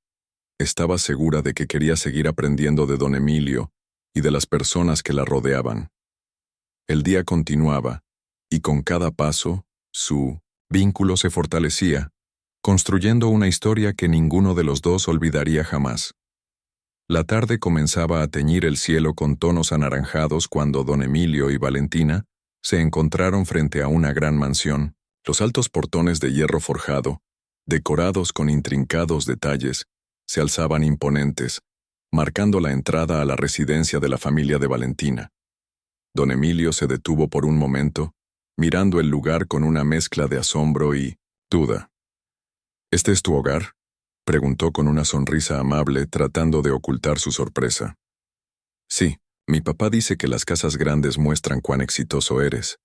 estaba segura de que quería seguir aprendiendo de don Emilio y de las personas que la rodeaban. El día continuaba, y con cada paso, su vínculo se fortalecía, construyendo una historia que ninguno de los dos olvidaría jamás. La tarde comenzaba a teñir el cielo con tonos anaranjados cuando don Emilio y Valentina se encontraron frente a una gran mansión. Los altos portones de hierro forjado, decorados con intrincados detalles, se alzaban imponentes, marcando la entrada a la residencia de la familia de Valentina. Don Emilio se detuvo por un momento, mirando el lugar con una mezcla de asombro y duda. ¿Este es tu hogar?, preguntó con una sonrisa amable, tratando de ocultar su sorpresa. Sí, mi papá dice que las casas grandes muestran cuán exitoso eres,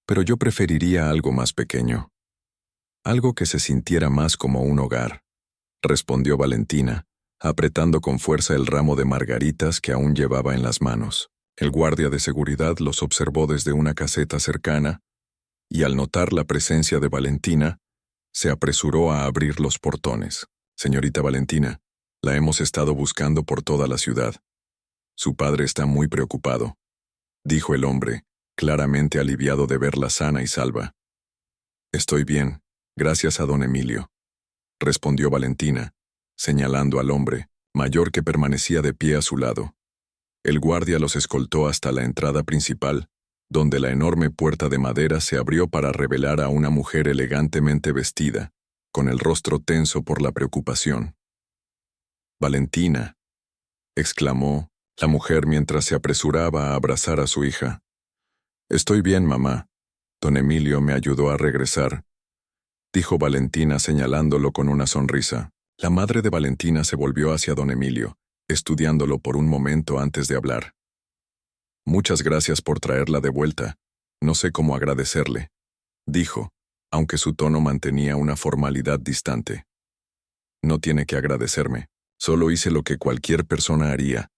pero yo preferiría algo más pequeño. Algo que se sintiera más como un hogar, respondió Valentina, apretando con fuerza el ramo de margaritas que aún llevaba en las manos. El guardia de seguridad los observó desde una caseta cercana, y al notar la presencia de Valentina, se apresuró a abrir los portones. Señorita Valentina, la hemos estado buscando por toda la ciudad. Su padre está muy preocupado, dijo el hombre, claramente aliviado de verla sana y salva. Estoy bien, gracias a don Emilio, respondió Valentina, señalando al hombre, mayor que permanecía de pie a su lado. El guardia los escoltó hasta la entrada principal, donde la enorme puerta de madera se abrió para revelar a una mujer elegantemente vestida, con el rostro tenso por la preocupación. «Valentina», exclamó la mujer mientras se apresuraba a abrazar a su hija. «Estoy bien, mamá. Don Emilio me ayudó a regresar», dijo Valentina señalándolo con una sonrisa. La madre de Valentina se volvió hacia don Emilio, estudiándolo por un momento antes de hablar. «Muchas gracias por traerla de vuelta. No sé cómo agradecerle», dijo, aunque su tono mantenía una formalidad distante. «No tiene que agradecerme. Solo hice lo que cualquier persona haría»,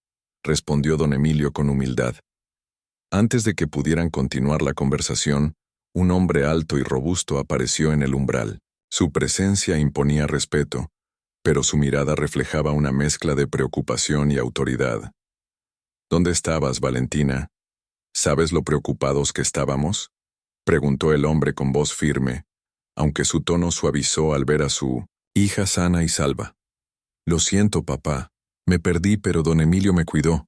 respondió don Emilio con humildad. Antes de que pudieran continuar la conversación, Un hombre alto y robusto apareció en el umbral. Su presencia imponía respeto, pero su mirada reflejaba una mezcla de preocupación y autoridad. ¿Dónde estabas, Valentina? ¿Sabes lo preocupados que estábamos? Preguntó el hombre con voz firme, aunque su tono suavizó al ver a su hija sana y salva. Lo siento, papá. Me perdí, pero don Emilio me cuidó,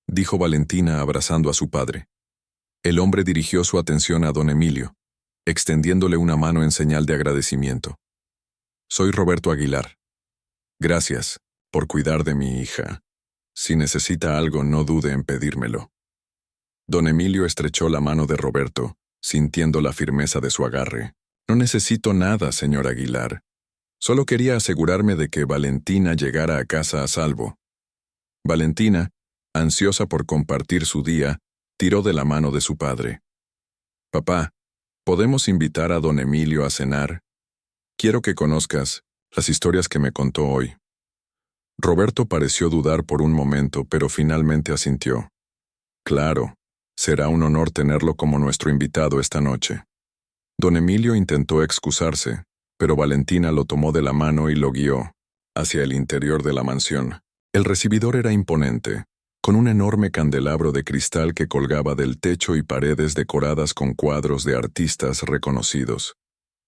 dijo Valentina abrazando a su padre. El hombre dirigió su atención a don Emilio, extendiéndole una mano en señal de agradecimiento. Soy Roberto Aguilar. Gracias por cuidar de mi hija. Si necesita algo, no dude en pedírmelo. Don Emilio estrechó la mano de Roberto, sintiendo la firmeza de su agarre. No necesito nada, señor Aguilar. Solo quería asegurarme de que Valentina llegara a casa a salvo. Valentina, ansiosa por compartir su día, tiró de la mano de su padre. Papá, ¿podemos invitar a don Emilio a cenar? Quiero que conozcas las historias que me contó hoy. Roberto pareció dudar por un momento, pero finalmente asintió. Claro, será un honor tenerlo como nuestro invitado esta noche. Don Emilio intentó excusarse, pero Valentina lo tomó de la mano y lo guió hacia el interior de la mansión. El recibidor era imponente, con un enorme candelabro de cristal que colgaba del techo y paredes decoradas con cuadros de artistas reconocidos.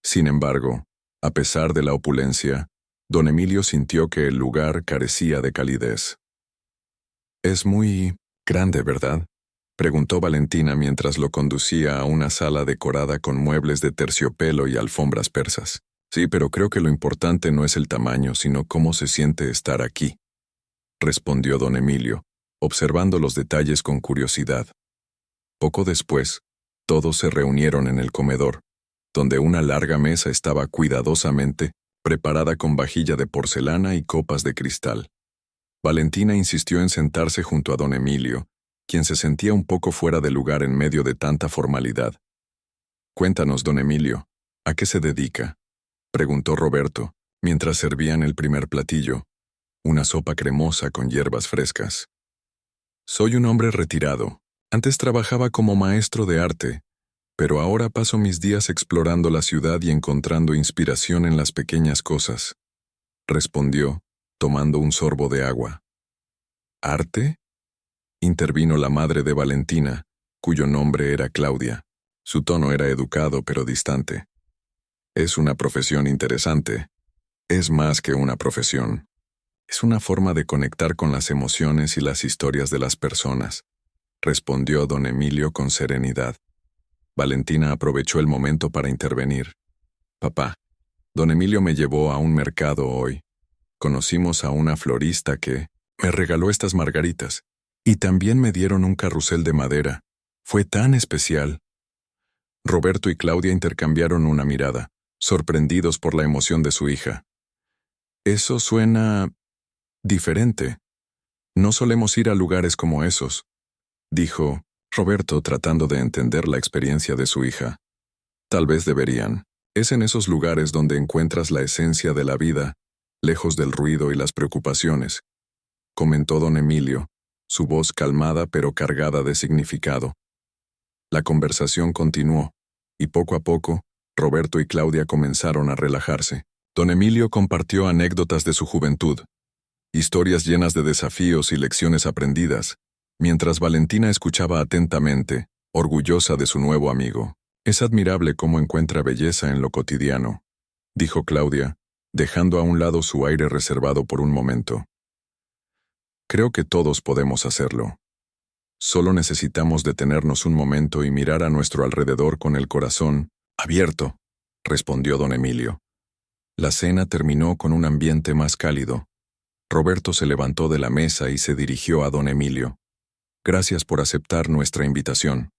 Sin embargo, a pesar de la opulencia, don Emilio sintió que el lugar carecía de calidez. «Es muy grande, ¿verdad?», preguntó Valentina mientras lo conducía a una sala decorada con muebles de terciopelo y alfombras persas. «Sí, pero creo que lo importante no es el tamaño, sino cómo se siente estar aquí», respondió don Emilio, observando los detalles con curiosidad. Poco después, todos se reunieron en el comedor, donde una larga mesa estaba cuidadosamente preparada con vajilla de porcelana y copas de cristal. Valentina insistió en sentarse junto a don Emilio, quien se sentía un poco fuera de lugar en medio de tanta formalidad. «Cuéntanos, don Emilio, ¿a qué se dedica?», preguntó Roberto, mientras servían el primer platillo, una sopa cremosa con hierbas frescas. «Soy un hombre retirado. Antes trabajaba como maestro de arte, pero ahora paso mis días explorando la ciudad y encontrando inspiración en las pequeñas cosas», respondió, tomando un sorbo de agua. «¿Arte?», intervino la madre de Valentina, cuyo nombre era Claudia. Su tono era educado pero distante. «Es una profesión interesante. Es más que una profesión. Es una forma de conectar con las emociones y las historias de las personas», respondió don Emilio con serenidad. Valentina aprovechó el momento para intervenir. «Papá, don Emilio me llevó a un mercado hoy. Conocimos a una florista que me regaló estas margaritas, y también me dieron un carrusel de madera. Fue tan especial». Roberto y Claudia intercambiaron una mirada, sorprendidos por la emoción de su hija. «Eso suena diferente. No solemos ir a lugares como esos», dijo Roberto tratando de entender la experiencia de su hija. «Tal vez deberían. Es en esos lugares donde encuentras la esencia de la vida, lejos del ruido y las preocupaciones», comentó don Emilio, su voz calmada pero cargada de significado. La conversación continuó, y poco a poco, Roberto y Claudia comenzaron a relajarse. Don Emilio compartió anécdotas de su juventud, historias llenas de desafíos y lecciones aprendidas, mientras Valentina escuchaba atentamente, orgullosa de su nuevo amigo. «Es admirable cómo encuentra belleza en lo cotidiano», dijo Claudia, dejando a un lado su aire reservado por un momento. «Creo que todos podemos hacerlo. Solo necesitamos detenernos un momento y mirar a nuestro alrededor con el corazón abierto», respondió don Emilio. La cena terminó con un ambiente más cálido. Roberto se levantó de la mesa y se dirigió a don Emilio. «Gracias por aceptar nuestra invitación.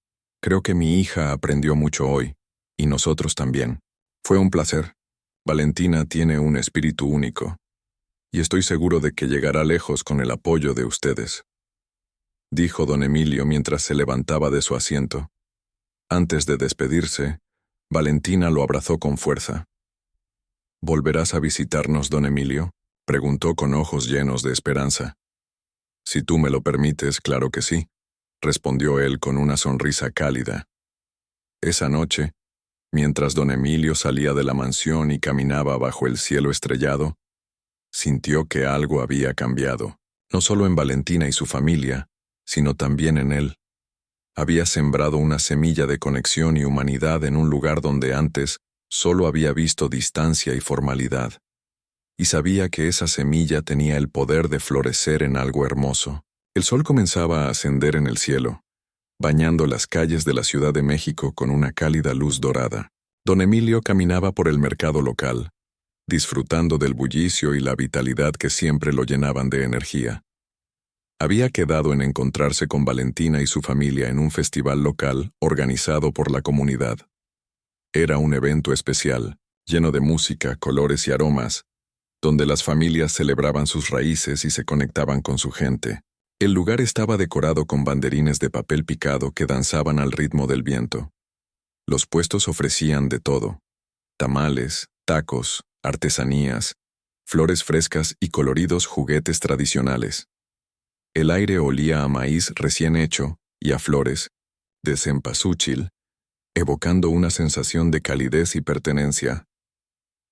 Creo que mi hija aprendió mucho hoy, y nosotros también. Fue un placer. Valentina tiene un espíritu único, y estoy seguro de que llegará lejos con el apoyo de ustedes», dijo don Emilio mientras se levantaba de su asiento. Antes de despedirse, Valentina lo abrazó con fuerza. «¿Volverás a visitarnos, don Emilio?», preguntó con ojos llenos de esperanza. «Si tú me lo permites, claro que sí», respondió él con una sonrisa cálida. Esa noche, Mientras don Emilio salía de la mansión y caminaba bajo el cielo estrellado, sintió que algo había cambiado, no solo en Valentina y su familia, sino también en él. Había sembrado una semilla de conexión y humanidad en un lugar donde antes solo había visto distancia y formalidad. Y sabía que esa semilla tenía el poder de florecer en algo hermoso. El sol comenzaba a ascender en el cielo, bañando las calles de la Ciudad de México con una cálida luz dorada. Don Emilio caminaba por el mercado local, disfrutando del bullicio y la vitalidad que siempre lo llenaban de energía. Había quedado en encontrarse con Valentina y su familia en un festival local organizado por la comunidad. Era un evento especial, lleno de música, colores y aromas, donde las familias celebraban sus raíces y se conectaban con su gente. El lugar estaba decorado con banderines de papel picado que danzaban al ritmo del viento. Los puestos ofrecían de todo: tamales, tacos, artesanías, flores frescas y coloridos juguetes tradicionales. El aire olía a maíz recién hecho y a flores de cempasúchil, evocando una sensación de calidez y pertenencia.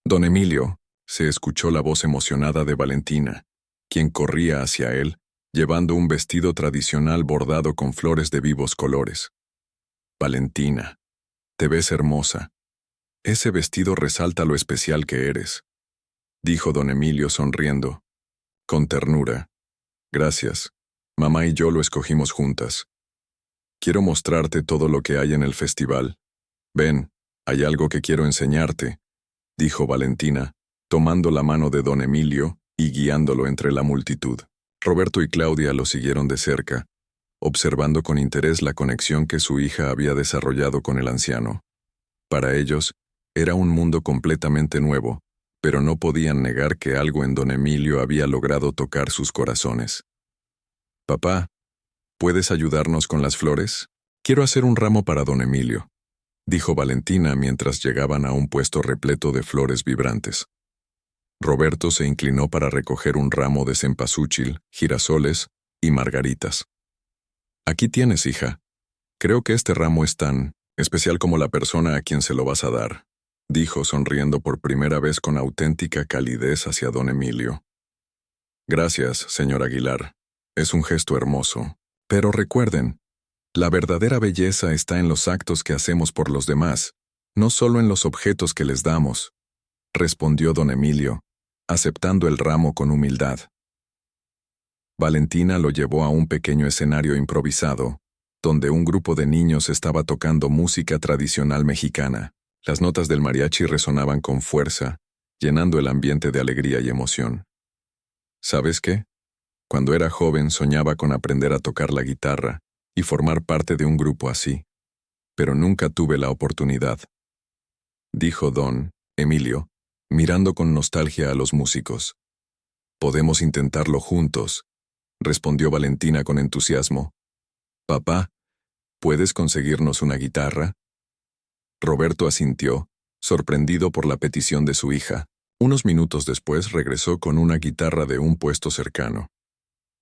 Don Emilio, se escuchó la voz emocionada de Valentina, quien corría hacia él, llevando un vestido tradicional bordado con flores de vivos colores. Valentina, te ves hermosa. Ese vestido resalta lo especial que eres, dijo don Emilio sonriendo, con ternura. Gracias. Mamá y yo lo escogimos juntas. Quiero mostrarte todo lo que hay en el festival. Ven, hay algo que quiero enseñarte, dijo Valentina, tomando la mano de don Emilio y guiándolo entre la multitud. Roberto y Claudia lo siguieron de cerca, observando con interés la conexión que su hija había desarrollado con el anciano. Para ellos, era un mundo completamente nuevo, pero no podían negar que algo en don Emilio había logrado tocar sus corazones. Papá, ¿puedes ayudarnos con las flores? Quiero hacer un ramo para don Emilio, dijo Valentina mientras llegaban a un puesto repleto de flores vibrantes. Roberto se inclinó para recoger un ramo de cempasúchil, girasoles y margaritas. Aquí tienes, hija. Creo que este ramo es tan especial como la persona a quien se lo vas a dar, dijo sonriendo por primera vez con auténtica calidez hacia don Emilio. Gracias, señor Aguilar. Es un gesto hermoso. Pero recuerden, la verdadera belleza está en los actos que hacemos por los demás, no solo en los objetos que les damos, respondió don Emilio, aceptando el ramo con humildad. Valentina lo llevó a un pequeño escenario improvisado, donde un grupo de niños estaba tocando música tradicional mexicana. Las notas del mariachi resonaban con fuerza, llenando el ambiente de alegría y emoción. ¿Sabes qué? Cuando era joven soñaba con aprender a tocar la guitarra y formar parte de un grupo así, pero nunca tuve la oportunidad, dijo don Emilio, mirando con nostalgia a los músicos. Podemos intentarlo juntos, respondió Valentina con entusiasmo. Papá, ¿puedes conseguirnos una guitarra? Roberto asintió, sorprendido por la petición de su hija. Unos minutos después regresó con una guitarra de un puesto cercano.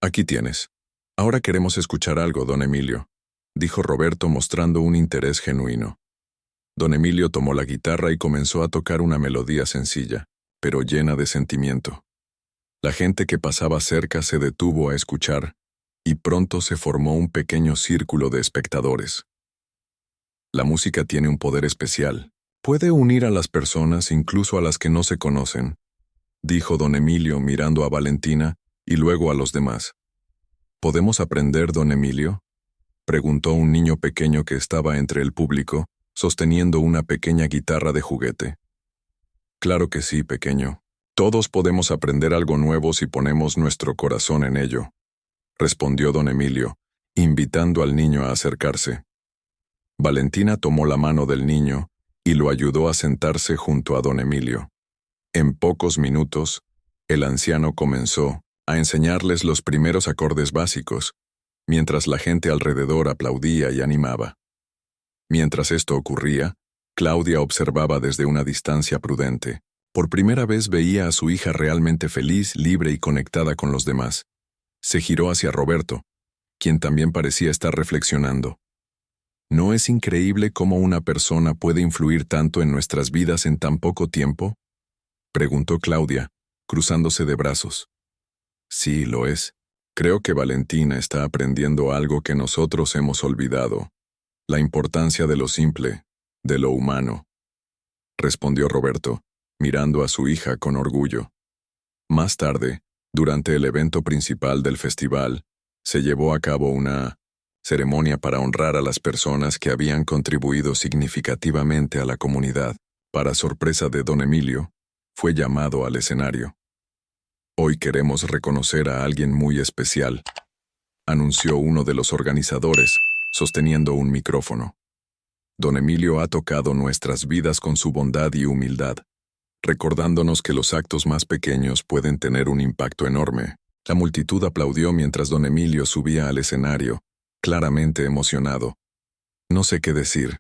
Aquí tienes. Ahora queremos escuchar algo, don Emilio, dijo Roberto mostrando un interés genuino. Don Emilio tomó la guitarra y comenzó a tocar una melodía sencilla, pero llena de sentimiento. La gente que pasaba cerca se detuvo a escuchar, y pronto se formó un pequeño círculo de espectadores. La música tiene un poder especial. Puede unir a las personas, incluso a las que no se conocen, dijo don Emilio mirando a Valentina y luego a los demás. ¿Podemos aprender, don Emilio?, preguntó un niño pequeño que estaba entre el público, sosteniendo una pequeña guitarra de juguete. Claro que sí, pequeño. Todos podemos aprender algo nuevo si ponemos nuestro corazón en ello, respondió don Emilio, invitando al niño a acercarse. Valentina tomó la mano del niño y lo ayudó a sentarse junto a don Emilio. En pocos minutos, el anciano comenzó a enseñarles los primeros acordes básicos, mientras la gente alrededor aplaudía y animaba. Mientras esto ocurría, Claudia observaba desde una distancia prudente. Por primera vez veía a su hija realmente feliz, libre y conectada con los demás. Se giró hacia Roberto, quien también parecía estar reflexionando. ¿No es increíble cómo una persona puede influir tanto en nuestras vidas en tan poco tiempo? Preguntó Claudia, cruzándose de brazos. Sí, lo es. Creo que Valentina está aprendiendo algo que nosotros hemos olvidado. La importancia de lo simple, de lo humano, respondió Roberto, mirando a su hija con orgullo. Más tarde, durante el evento principal del festival, se llevó a cabo una ceremonia para honrar a las personas que habían contribuido significativamente a la comunidad. Para sorpresa de don Emilio, fue llamado al escenario. Hoy queremos reconocer a alguien muy especial, anunció uno de los organizadores, sosteniendo un micrófono. Don Emilio ha tocado nuestras vidas con su bondad y humildad, recordándonos que los actos más pequeños pueden tener un impacto enorme. La multitud aplaudió mientras don Emilio subía al escenario, claramente emocionado. No sé qué decir.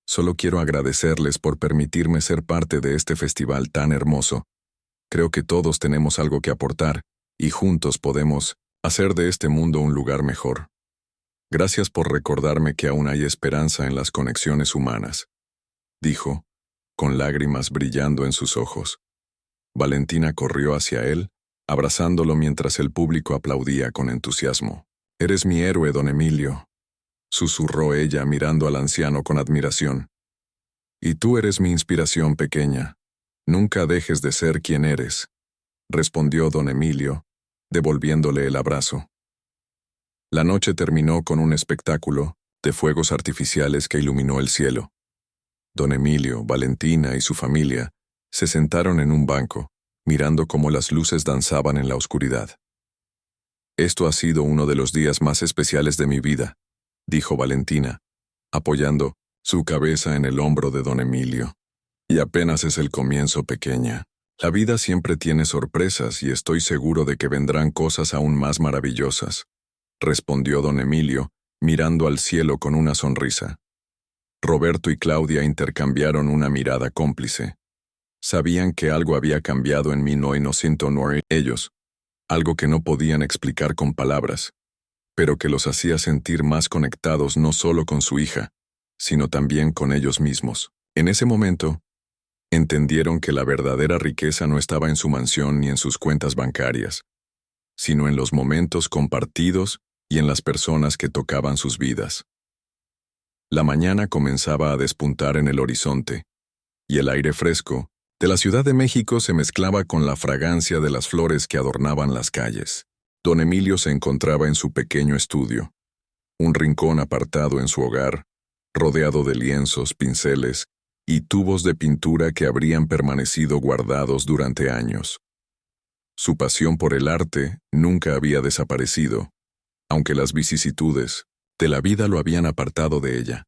Solo quiero agradecerles por permitirme ser parte de este festival tan hermoso. Creo que todos tenemos algo que aportar, y juntos podemos hacer de este mundo un lugar mejor. Gracias por recordarme que aún hay esperanza en las conexiones humanas, dijo, con lágrimas brillando en sus ojos. Valentina corrió hacia él, abrazándolo mientras el público aplaudía con entusiasmo. «Eres mi héroe, don Emilio», susurró ella mirando al anciano con admiración. «Y tú eres mi inspiración pequeña. Nunca dejes de ser quien eres», respondió don Emilio, devolviéndole el abrazo. La noche terminó con un espectáculo de fuegos artificiales que iluminó el cielo. Don Emilio, Valentina y su familia se sentaron en un banco, mirando cómo las luces danzaban en la oscuridad. «Esto ha sido uno de los días más especiales de mi vida», dijo Valentina, apoyando su cabeza en el hombro de don Emilio. «Y apenas es el comienzo, pequeña. La vida siempre tiene sorpresas y estoy seguro de que vendrán cosas aún más maravillosas», respondió don Emilio, mirando al cielo con una sonrisa. Roberto y Claudia intercambiaron una mirada cómplice. Sabían que algo había cambiado en mí no inocente honor ellos, algo que no podían explicar con palabras, pero que los hacía sentir más conectados no solo con su hija, sino también con ellos mismos. En ese momento, entendieron que la verdadera riqueza no estaba en su mansión ni en sus cuentas bancarias, sino en los momentos compartidos y en las personas que tocaban sus vidas. La mañana comenzaba a despuntar en el horizonte, y el aire fresco de la Ciudad de México se mezclaba con la fragancia de las flores que adornaban las calles. Don Emilio se encontraba en su pequeño estudio, un rincón apartado en su hogar, rodeado de lienzos, pinceles y tubos de pintura que habrían permanecido guardados durante años. Su pasión por el arte nunca había desaparecido, aunque las vicisitudes de la vida lo habían apartado de ella.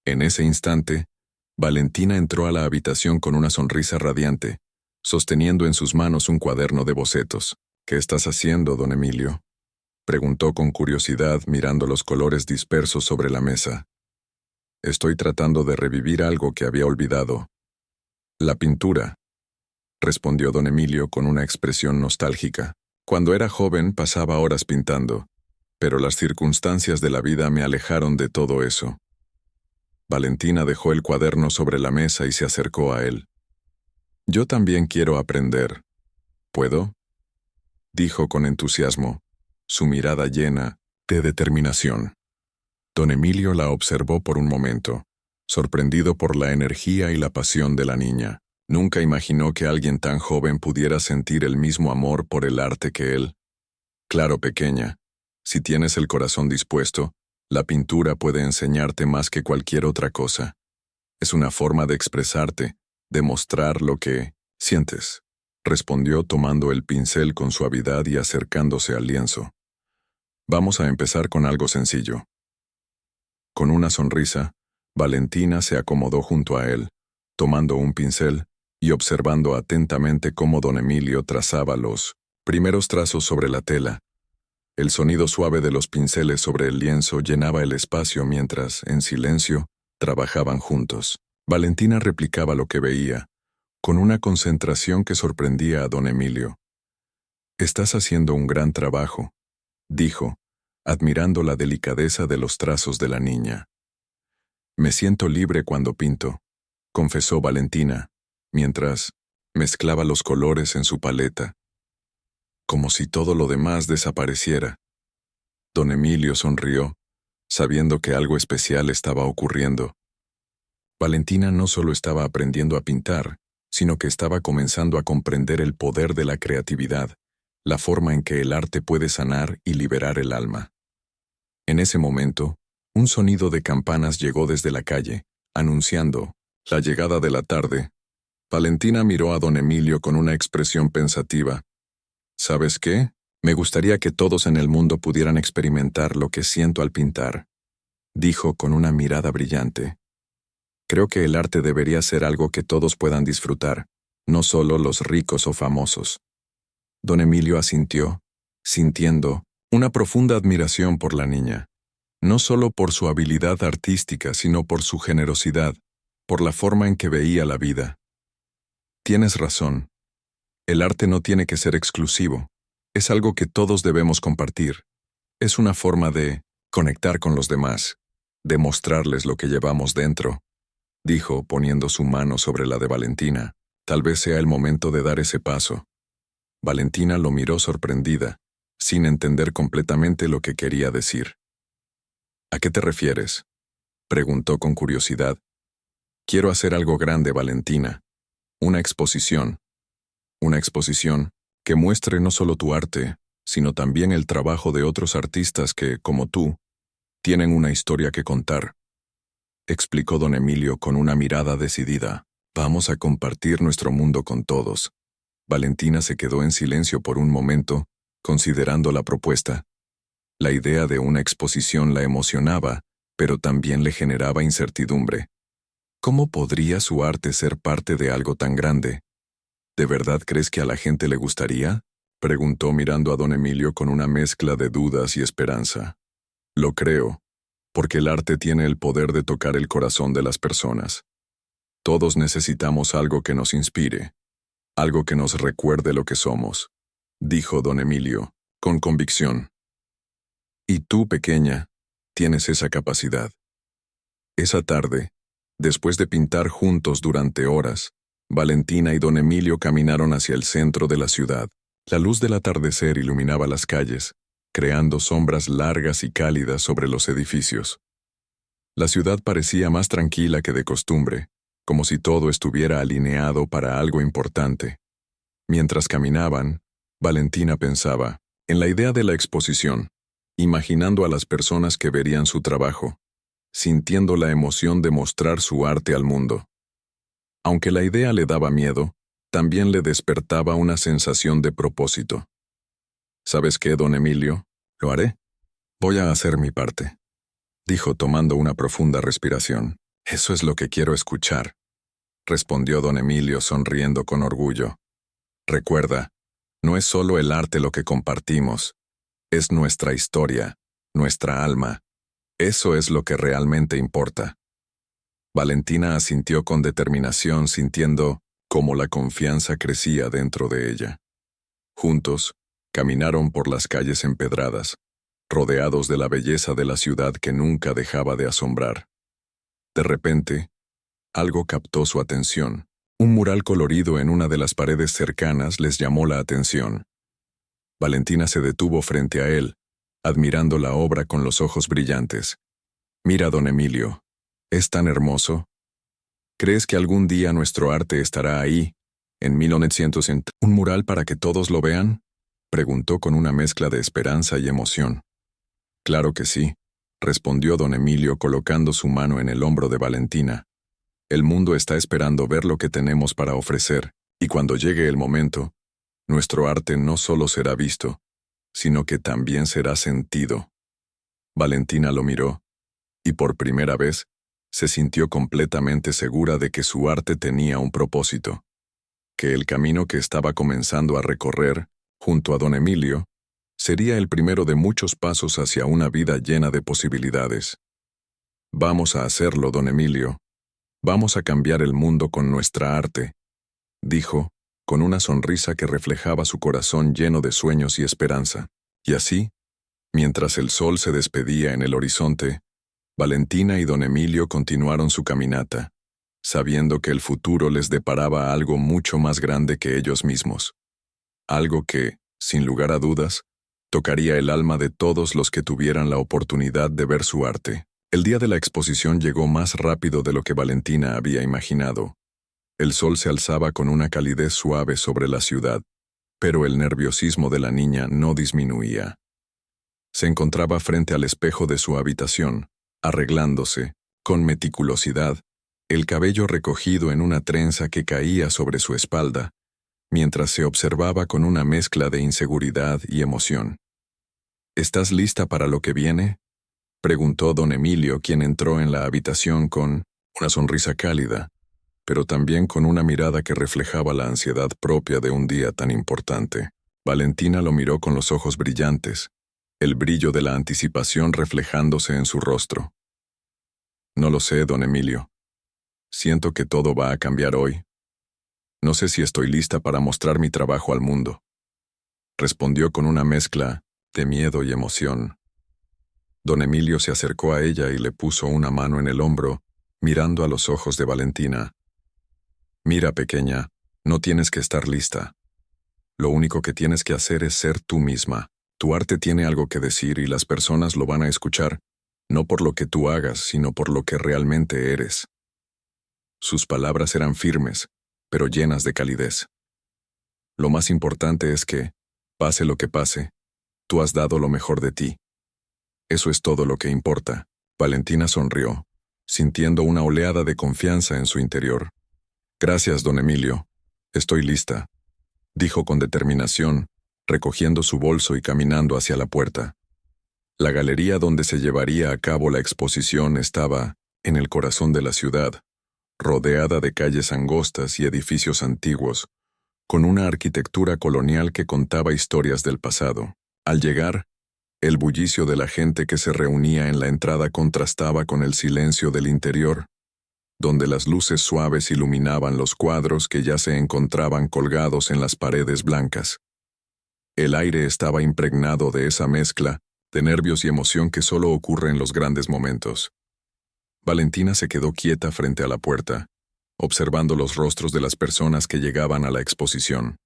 En ese instante, Valentina entró a la habitación con una sonrisa radiante, sosteniendo en sus manos un cuaderno de bocetos. «¿Qué estás haciendo, don Emilio?», preguntó con curiosidad mirando los colores dispersos sobre la mesa. «Estoy tratando de revivir algo que había olvidado». «La pintura», respondió don Emilio con una expresión nostálgica. «Cuando era joven pasaba horas pintando, pero las circunstancias de la vida me alejaron de todo eso». Valentina dejó el cuaderno sobre la mesa y se acercó a él. «Yo también quiero aprender. ¿Puedo?», dijo con entusiasmo, su mirada llena de determinación. Don Emilio la observó por un momento, sorprendido por la energía y la pasión de la niña. Nunca imaginó que alguien tan joven pudiera sentir el mismo amor por el arte que él. «Claro, pequeña, si tienes el corazón dispuesto, la pintura puede enseñarte más que cualquier otra cosa. Es una forma de expresarte, de mostrar lo que sientes», respondió tomando el pincel con suavidad y acercándose al lienzo. «Vamos a empezar con algo sencillo». Con una sonrisa, Valentina se acomodó junto a él, tomando un pincel y observando atentamente cómo don Emilio trazaba los primeros trazos sobre la tela. El sonido suave de los pinceles sobre el lienzo llenaba el espacio mientras, en silencio, trabajaban juntos. Valentina replicaba lo que veía, con una concentración que sorprendía a don Emilio. «Estás haciendo un gran trabajo», dijo, admirando la delicadeza de los trazos de la niña. Me siento libre cuando pinto, confesó Valentina, mientras mezclaba los colores en su paleta, como si todo lo demás desapareciera. Don Emilio sonrió, sabiendo que algo especial estaba ocurriendo. Valentina no solo estaba aprendiendo a pintar, sino que estaba comenzando a comprender el poder de la creatividad, la forma en que el arte puede sanar y liberar el alma. En ese momento, un sonido de campanas llegó desde la calle, anunciando la llegada de la tarde. Valentina miró a don Emilio con una expresión pensativa. ¿Sabes qué? Me gustaría que todos en el mundo pudieran experimentar lo que siento al pintar, dijo con una mirada brillante. Creo que el arte debería ser algo que todos puedan disfrutar, no solo los ricos o famosos. Don Emilio asintió, sintiendo una profunda admiración por la niña, no solo por su habilidad artística, sino por su generosidad, por la forma en que veía la vida. Tienes razón. El arte no tiene que ser exclusivo. Es algo que todos debemos compartir. Es una forma de conectar con los demás, de mostrarles lo que llevamos dentro, dijo poniendo su mano sobre la de Valentina. Tal vez sea el momento de dar ese paso. Valentina lo miró sorprendida, sin entender completamente lo que quería decir. ¿A qué te refieres?, preguntó con curiosidad. Quiero hacer algo grande, Valentina. Una exposición. Una exposición que muestre no solo tu arte, sino también el trabajo de otros artistas que, como tú, tienen una historia que contar, explicó don Emilio con una mirada decidida. Vamos a compartir nuestro mundo con todos. Valentina se quedó en silencio por un momento, considerando la propuesta. La idea de una exposición la emocionaba, pero también le generaba incertidumbre. ¿Cómo podría su arte ser parte de algo tan grande? ¿De verdad crees que a la gente le gustaría?, preguntó mirando a don Emilio con una mezcla de dudas y esperanza. Lo creo, porque el arte tiene el poder de tocar el corazón de las personas. Todos necesitamos algo que nos inspire, algo que nos recuerde lo que somos, dijo don Emilio, con convicción. Y tú, pequeña, tienes esa capacidad. Esa tarde, después de pintar juntos durante horas, Valentina y don Emilio caminaron hacia el centro de la ciudad. La luz del atardecer iluminaba las calles, creando sombras largas y cálidas sobre los edificios. La ciudad parecía más tranquila que de costumbre, como si todo estuviera alineado para algo importante. Mientras caminaban, Valentina pensaba en la idea de la exposición, imaginando a las personas que verían su trabajo, sintiendo la emoción de mostrar su arte al mundo. Aunque la idea le daba miedo, también le despertaba una sensación de propósito. ¿Sabes qué, don Emilio? Lo haré. Voy a hacer mi parte, dijo tomando una profunda respiración. Eso es lo que quiero escuchar, respondió don Emilio sonriendo con orgullo. Recuerda, no es solo el arte lo que compartimos, es nuestra historia, nuestra alma. Eso es lo que realmente importa. Valentina asintió con determinación, sintiendo cómo la confianza crecía dentro de ella. Juntos, caminaron por las calles empedradas, rodeados de la belleza de la ciudad que nunca dejaba de asombrar. De repente, algo captó su atención. Un mural colorido en una de las paredes cercanas les llamó la atención. Valentina se detuvo frente a él, admirando la obra con los ojos brillantes. Mira, don Emilio, es tan hermoso. ¿Crees que algún día nuestro arte estará ahí, en 1900, un mural para que todos lo vean?, preguntó con una mezcla de esperanza y emoción. Claro que sí, respondió don Emilio colocando su mano en el hombro de Valentina. El mundo está esperando ver lo que tenemos para ofrecer, y cuando llegue el momento, nuestro arte no solo será visto, sino que también será sentido. Valentina lo miró, y por primera vez, se sintió completamente segura de que su arte tenía un propósito, que el camino que estaba comenzando a recorrer, junto a don Emilio, sería el primero de muchos pasos hacia una vida llena de posibilidades. Vamos a hacerlo, don Emilio. Vamos a cambiar el mundo con nuestra arte, dijo, con una sonrisa que reflejaba su corazón lleno de sueños y esperanza. Y así, mientras el sol se despedía en el horizonte, Valentina y don Emilio continuaron su caminata, sabiendo que el futuro les deparaba algo mucho más grande que ellos mismos. Algo que, sin lugar a dudas, tocaría el alma de todos los que tuvieran la oportunidad de ver su arte. El día de la exposición llegó más rápido de lo que Valentina había imaginado. El sol se alzaba con una calidez suave sobre la ciudad, pero el nerviosismo de la niña no disminuía. Se encontraba frente al espejo de su habitación, arreglándose, con meticulosidad, el cabello recogido en una trenza que caía sobre su espalda, mientras se observaba con una mezcla de inseguridad y emoción. ¿Estás lista para lo que viene?, preguntó don Emilio, quien entró en la habitación con una sonrisa cálida, pero también con una mirada que reflejaba la ansiedad propia de un día tan importante. Valentina lo miró con los ojos brillantes, el brillo de la anticipación reflejándose en su rostro. No lo sé, don Emilio. Siento que todo va a cambiar hoy. No sé si estoy lista para mostrar mi trabajo al mundo, respondió con una mezcla de miedo y emoción. Don Emilio se acercó a ella y le puso una mano en el hombro, mirando a los ojos de Valentina. Mira, pequeña, no tienes que estar lista. Lo único que tienes que hacer es ser tú misma. Tu arte tiene algo que decir y las personas lo van a escuchar, no por lo que tú hagas, sino por lo que realmente eres. Sus palabras eran firmes, pero llenas de calidez. Lo más importante es que, pase lo que pase, tú has dado lo mejor de ti. Eso es todo lo que importa. Valentina sonrió, sintiendo una oleada de confianza en su interior. Gracias, don Emilio. Estoy lista, dijo con determinación, recogiendo su bolso y caminando hacia la puerta. La galería donde se llevaría a cabo la exposición estaba en el corazón de la ciudad, rodeada de calles angostas y edificios antiguos, con una arquitectura colonial que contaba historias del pasado. Al llegar, el bullicio de la gente que se reunía en la entrada contrastaba con el silencio del interior, donde las luces suaves iluminaban los cuadros que ya se encontraban colgados en las paredes blancas. El aire estaba impregnado de esa mezcla de nervios y emoción que solo ocurre en los grandes momentos. Valentina se quedó quieta frente a la puerta, observando los rostros de las personas que llegaban a la exposición.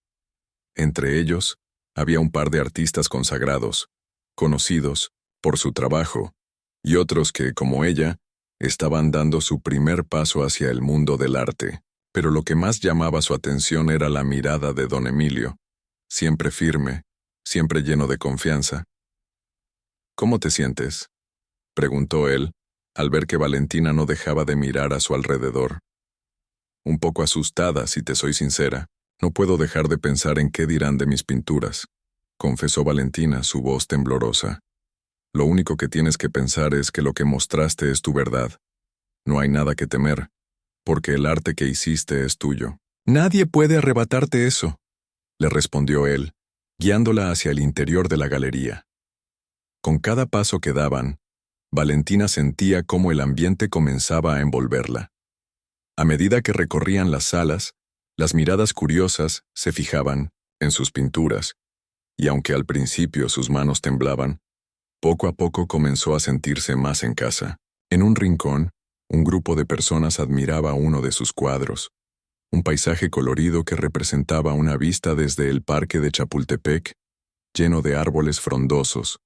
Entre ellos, había un par de artistas consagrados, conocidos por su trabajo, y otros que, como ella, estaban dando su primer paso hacia el mundo del arte. Pero lo que más llamaba su atención era la mirada de don Emilio, siempre firme, siempre lleno de confianza. ¿Cómo te sientes?, preguntó él, al ver que Valentina no dejaba de mirar a su alrededor. Un poco asustada, si te soy sincera. No puedo dejar de pensar en qué dirán de mis pinturas, confesó Valentina, su voz temblorosa. Lo único que tienes que pensar es que lo que mostraste es tu verdad. No hay nada que temer, porque el arte que hiciste es tuyo. Nadie puede arrebatarte eso, le respondió él, guiándola hacia el interior de la galería. Con cada paso que daban, Valentina sentía cómo el ambiente comenzaba a envolverla. A medida que recorrían las salas, las miradas curiosas se fijaban en sus pinturas, y aunque al principio sus manos temblaban, poco a poco comenzó a sentirse más en casa. En un rincón, un grupo de personas admiraba uno de sus cuadros, un paisaje colorido que representaba una vista desde el parque de Chapultepec, lleno de árboles frondosos,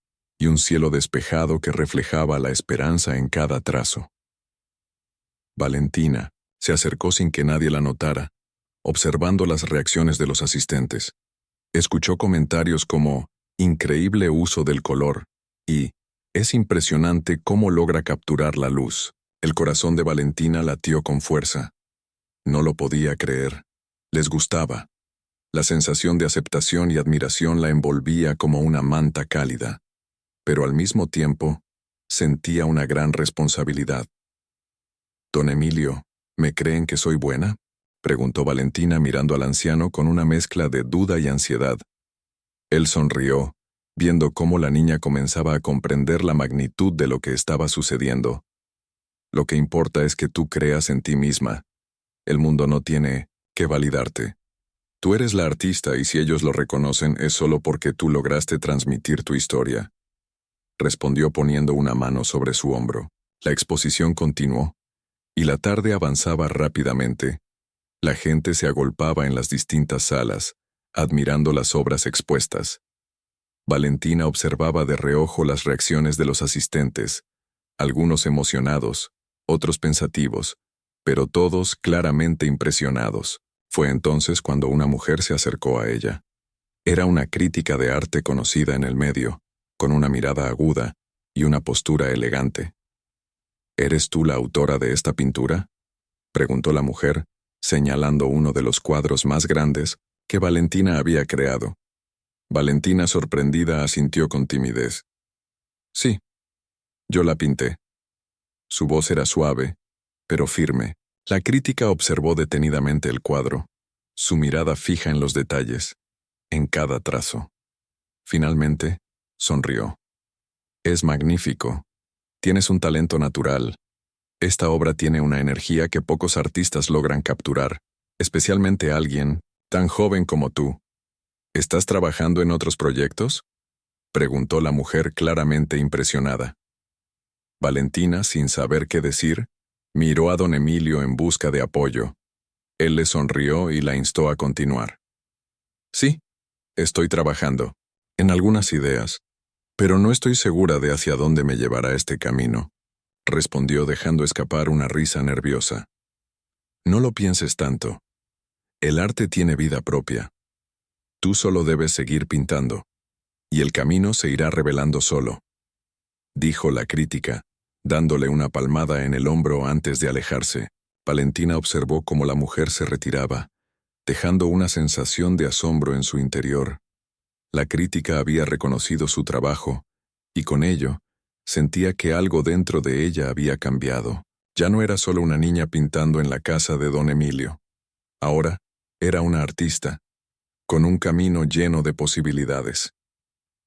y un cielo despejado que reflejaba la esperanza en cada trazo. Valentina se acercó sin que nadie la notara, observando las reacciones de los asistentes. Escuchó comentarios como «increíble uso del color» y «es impresionante cómo logra capturar la luz». El corazón de Valentina latió con fuerza. No lo podía creer. Les gustaba. La sensación de aceptación y admiración la envolvía como una manta cálida. Pero al mismo tiempo, sentía una gran responsabilidad. «Don Emilio, ¿me creen que soy buena?», preguntó Valentina mirando al anciano con una mezcla de duda y ansiedad. Él sonrió, viendo cómo la niña comenzaba a comprender la magnitud de lo que estaba sucediendo. «Lo que importa es que tú creas en ti misma. El mundo no tiene que validarte. Tú eres la artista y si ellos lo reconocen es solo porque tú lograste transmitir tu historia», respondió poniendo una mano sobre su hombro. La exposición continuó, y la tarde avanzaba rápidamente. La gente se agolpaba en las distintas salas, admirando las obras expuestas. Valentina observaba de reojo las reacciones de los asistentes, algunos emocionados, otros pensativos, pero todos claramente impresionados. Fue entonces cuando una mujer se acercó a ella. Era una crítica de arte conocida en el medio, con una mirada aguda y una postura elegante. ¿Eres tú la autora de esta pintura?, preguntó la mujer, señalando uno de los cuadros más grandes que Valentina había creado. Valentina, sorprendida, asintió con timidez. Sí, yo la pinté. Su voz era suave, pero firme. La crítica observó detenidamente el cuadro, su mirada fija en los detalles, en cada trazo. Finalmente, sonrió. Es magnífico. Tienes un talento natural. Esta obra tiene una energía que pocos artistas logran capturar, especialmente alguien tan joven como tú. ¿Estás trabajando en otros proyectos?, preguntó la mujer claramente impresionada. Valentina, sin saber qué decir, miró a don Emilio en busca de apoyo. Él le sonrió y la instó a continuar. Sí, estoy trabajando, en algunas ideas, pero no estoy segura de hacia dónde me llevará este camino, respondió dejando escapar una risa nerviosa. No lo pienses tanto. El arte tiene vida propia. Tú solo debes seguir pintando, y el camino se irá revelando solo, dijo la crítica, dándole una palmada en el hombro antes de alejarse. Valentina observó cómo la mujer se retiraba, dejando una sensación de asombro en su interior. La crítica había reconocido su trabajo, y con ello, sentía que algo dentro de ella había cambiado. Ya no era solo una niña pintando en la casa de don Emilio. Ahora, era una artista, con un camino lleno de posibilidades.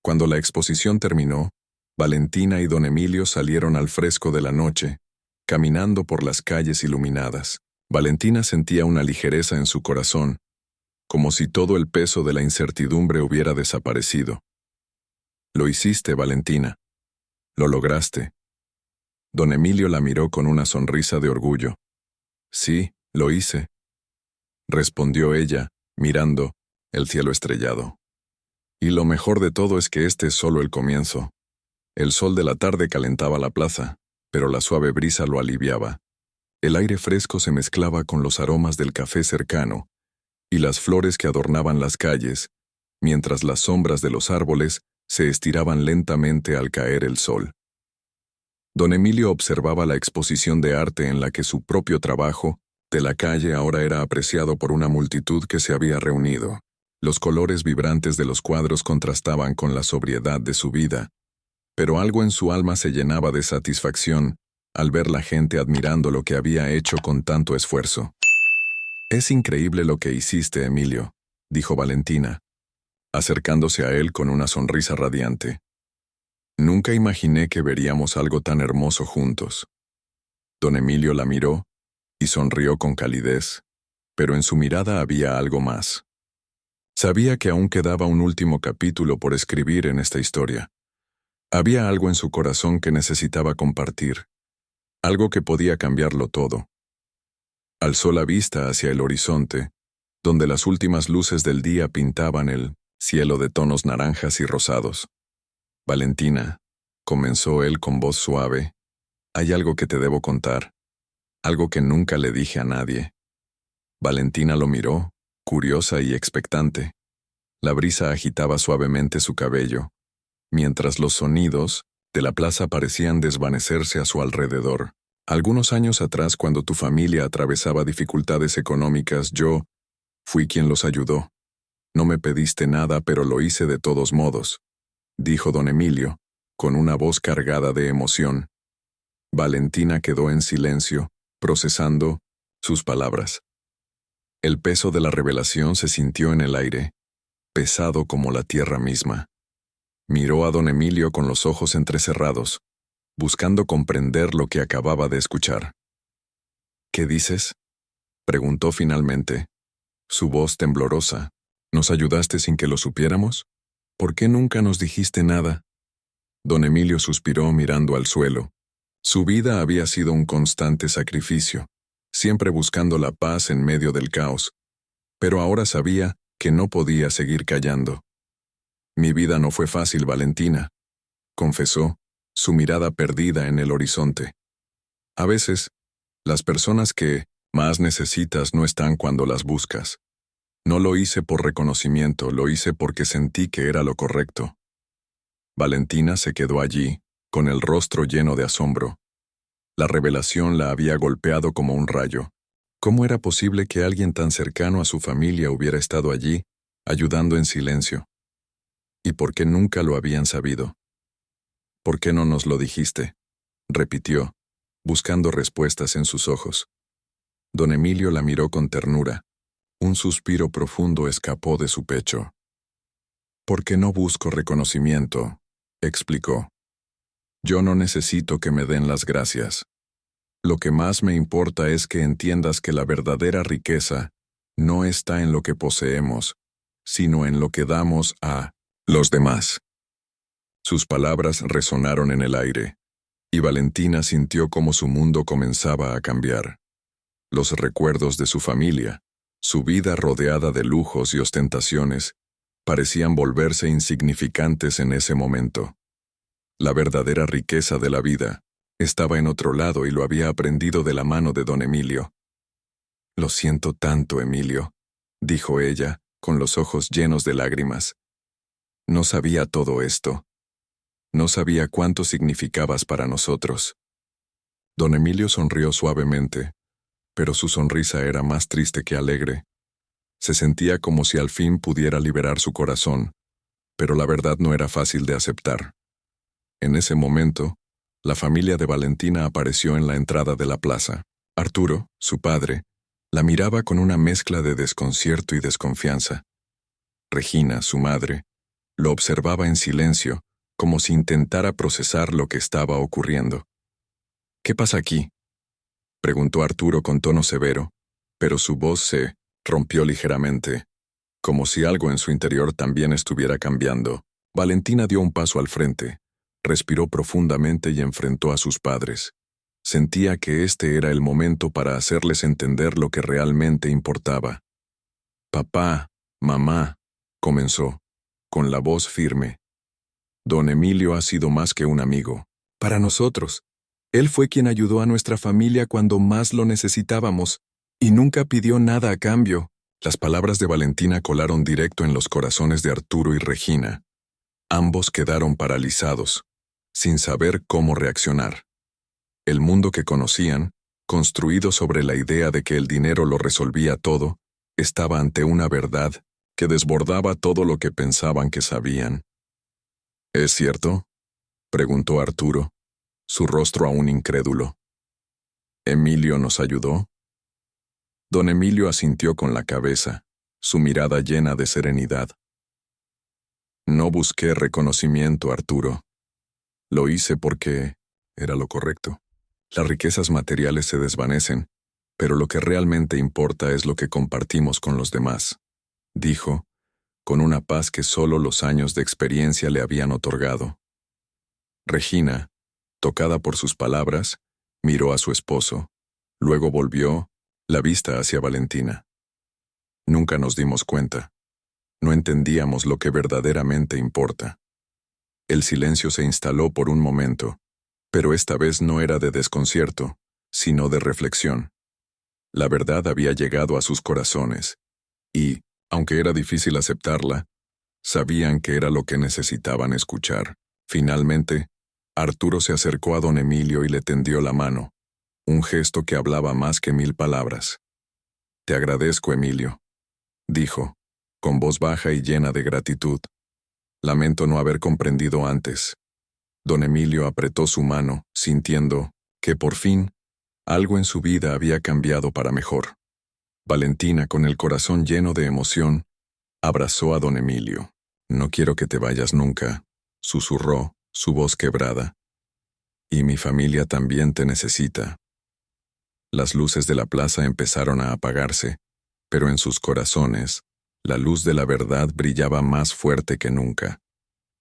Cuando la exposición terminó, Valentina y don Emilio salieron al fresco de la noche, caminando por las calles iluminadas. Valentina sentía una ligereza en su corazón, como si todo el peso de la incertidumbre hubiera desaparecido. Lo hiciste, Valentina. Lo lograste. Don Emilio la miró con una sonrisa de orgullo. Sí, lo hice, respondió ella, mirando el cielo estrellado. Y lo mejor de todo es que este es solo el comienzo. El sol de la tarde calentaba la plaza, pero la suave brisa lo aliviaba. El aire fresco se mezclaba con los aromas del café cercano y las flores que adornaban las calles, mientras las sombras de los árboles se estiraban lentamente al caer el sol. Don Emilio observaba la exposición de arte en la que su propio trabajo de la calle ahora era apreciado por una multitud que se había reunido. Los colores vibrantes de los cuadros contrastaban con la sobriedad de su vida, pero algo en su alma se llenaba de satisfacción al ver la gente admirando lo que había hecho con tanto esfuerzo. Es increíble lo que hiciste, Emilio, dijo Valentina, acercándose a él con una sonrisa radiante. Nunca imaginé que veríamos algo tan hermoso juntos. Don Emilio la miró y sonrió con calidez, pero en su mirada había algo más. Sabía que aún quedaba un último capítulo por escribir en esta historia. Había algo en su corazón que necesitaba compartir, algo que podía cambiarlo todo. Alzó la vista hacia el horizonte, donde las últimas luces del día pintaban el cielo de tonos naranjas y rosados. Valentina, comenzó él con voz suave, hay algo que te debo contar, algo que nunca le dije a nadie. Valentina lo miró, curiosa y expectante. La brisa agitaba suavemente su cabello, mientras los sonidos de la plaza parecían desvanecerse a su alrededor. Algunos años atrás, cuando tu familia atravesaba dificultades económicas, yo fui quien los ayudó. No me pediste nada, pero lo hice de todos modos, dijo don Emilio, con una voz cargada de emoción. Valentina quedó en silencio, procesando sus palabras. El peso de la revelación se sintió en el aire, pesado como la tierra misma. Miró a don Emilio con los ojos entrecerrados, buscando comprender lo que acababa de escuchar. ¿Qué dices?, preguntó finalmente, su voz temblorosa. ¿Nos ayudaste sin que lo supiéramos? ¿Por qué nunca nos dijiste nada? Don Emilio suspiró mirando al suelo, Su vida había sido un constante sacrificio, siempre buscando la paz en medio del caos, pero ahora sabía que no podía seguir callando. Mi vida no fue fácil, Valentina, confesó, su mirada perdida en el horizonte. A veces, las personas que más necesitas no están cuando las buscas. No lo hice por reconocimiento, lo hice porque sentí que era lo correcto. Valentina se quedó allí, con el rostro lleno de asombro. La revelación la había golpeado como un rayo. ¿Cómo era posible que alguien tan cercano a su familia hubiera estado allí, ayudando en silencio? ¿Y por qué nunca lo habían sabido? ¿Por qué no nos lo dijiste?, repitió, buscando respuestas en sus ojos. Don Emilio la miró con ternura. Un suspiro profundo escapó de su pecho. «Porque no busco reconocimiento», explicó. «Yo no necesito que me den las gracias. Lo que más me importa es que entiendas que la verdadera riqueza no está en lo que poseemos, sino en lo que damos a los demás». Sus palabras resonaron en el aire, y Valentina sintió cómo su mundo comenzaba a cambiar. Los recuerdos de su familia, su vida rodeada de lujos y ostentaciones, parecían volverse insignificantes en ese momento. La verdadera riqueza de la vida estaba en otro lado y lo había aprendido de la mano de don Emilio. «Lo siento tanto, Emilio», dijo ella, con los ojos llenos de lágrimas. «No sabía todo esto. No sabía cuánto significabas para nosotros». Don Emilio sonrió suavemente, pero su sonrisa era más triste que alegre. Se sentía como si al fin pudiera liberar su corazón, pero la verdad no era fácil de aceptar. En ese momento, la familia de Valentina apareció en la entrada de la plaza. Arturo, su padre, la miraba con una mezcla de desconcierto y desconfianza. Regina, su madre, lo observaba en silencio, como si intentara procesar lo que estaba ocurriendo. «¿Qué pasa aquí?», preguntó Arturo con tono severo, pero su voz se rompió ligeramente, como si algo en su interior también estuviera cambiando. Valentina dio un paso al frente, respiró profundamente y enfrentó a sus padres. Sentía que este era el momento para hacerles entender lo que realmente importaba. «Papá, mamá», comenzó, con la voz firme. «Don Emilio ha sido más que un amigo. Para nosotros. Él fue quien ayudó a nuestra familia cuando más lo necesitábamos, y nunca pidió nada a cambio». Las palabras de Valentina colaron directo en los corazones de Arturo y Regina. Ambos quedaron paralizados, sin saber cómo reaccionar. El mundo que conocían, construido sobre la idea de que el dinero lo resolvía todo, estaba ante una verdad que desbordaba todo lo que pensaban que sabían. «¿Es cierto?», preguntó Arturo, su rostro aún incrédulo. «¿Emilio nos ayudó?». Don Emilio asintió con la cabeza, su mirada llena de serenidad. «No busqué reconocimiento, Arturo. Lo hice porque era lo correcto. Las riquezas materiales se desvanecen, pero lo que realmente importa es lo que compartimos con los demás», dijo, con una paz que solo los años de experiencia le habían otorgado. Regina, tocada por sus palabras, miró a su esposo, luego volvió la vista hacia Valentina. «Nunca nos dimos cuenta. No entendíamos lo que verdaderamente importa». El silencio se instaló por un momento, pero esta vez no era de desconcierto, sino de reflexión. La verdad había llegado a sus corazones, y, aunque era difícil aceptarla, sabían que era lo que necesitaban escuchar. Finalmente, Arturo se acercó a don Emilio y le tendió la mano, un gesto que hablaba más que 1000 palabras. «Te agradezco, Emilio», dijo, con voz baja y llena de gratitud. «Lamento no haber comprendido antes». Don Emilio apretó su mano, sintiendo que, por fin, algo en su vida había cambiado para mejor. Valentina, con el corazón lleno de emoción, abrazó a don Emilio. «No quiero que te vayas nunca», susurró, su voz quebrada. «Y mi familia también te necesita». Las luces de la plaza empezaron a apagarse, pero en sus corazones, la luz de la verdad brillaba más fuerte que nunca.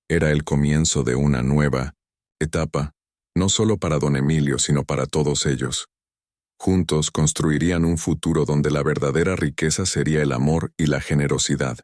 Era el comienzo de una nueva etapa no solo para don Emilio, sino para todos ellos. Juntos construirían un futuro donde la verdadera riqueza sería el amor y la generosidad.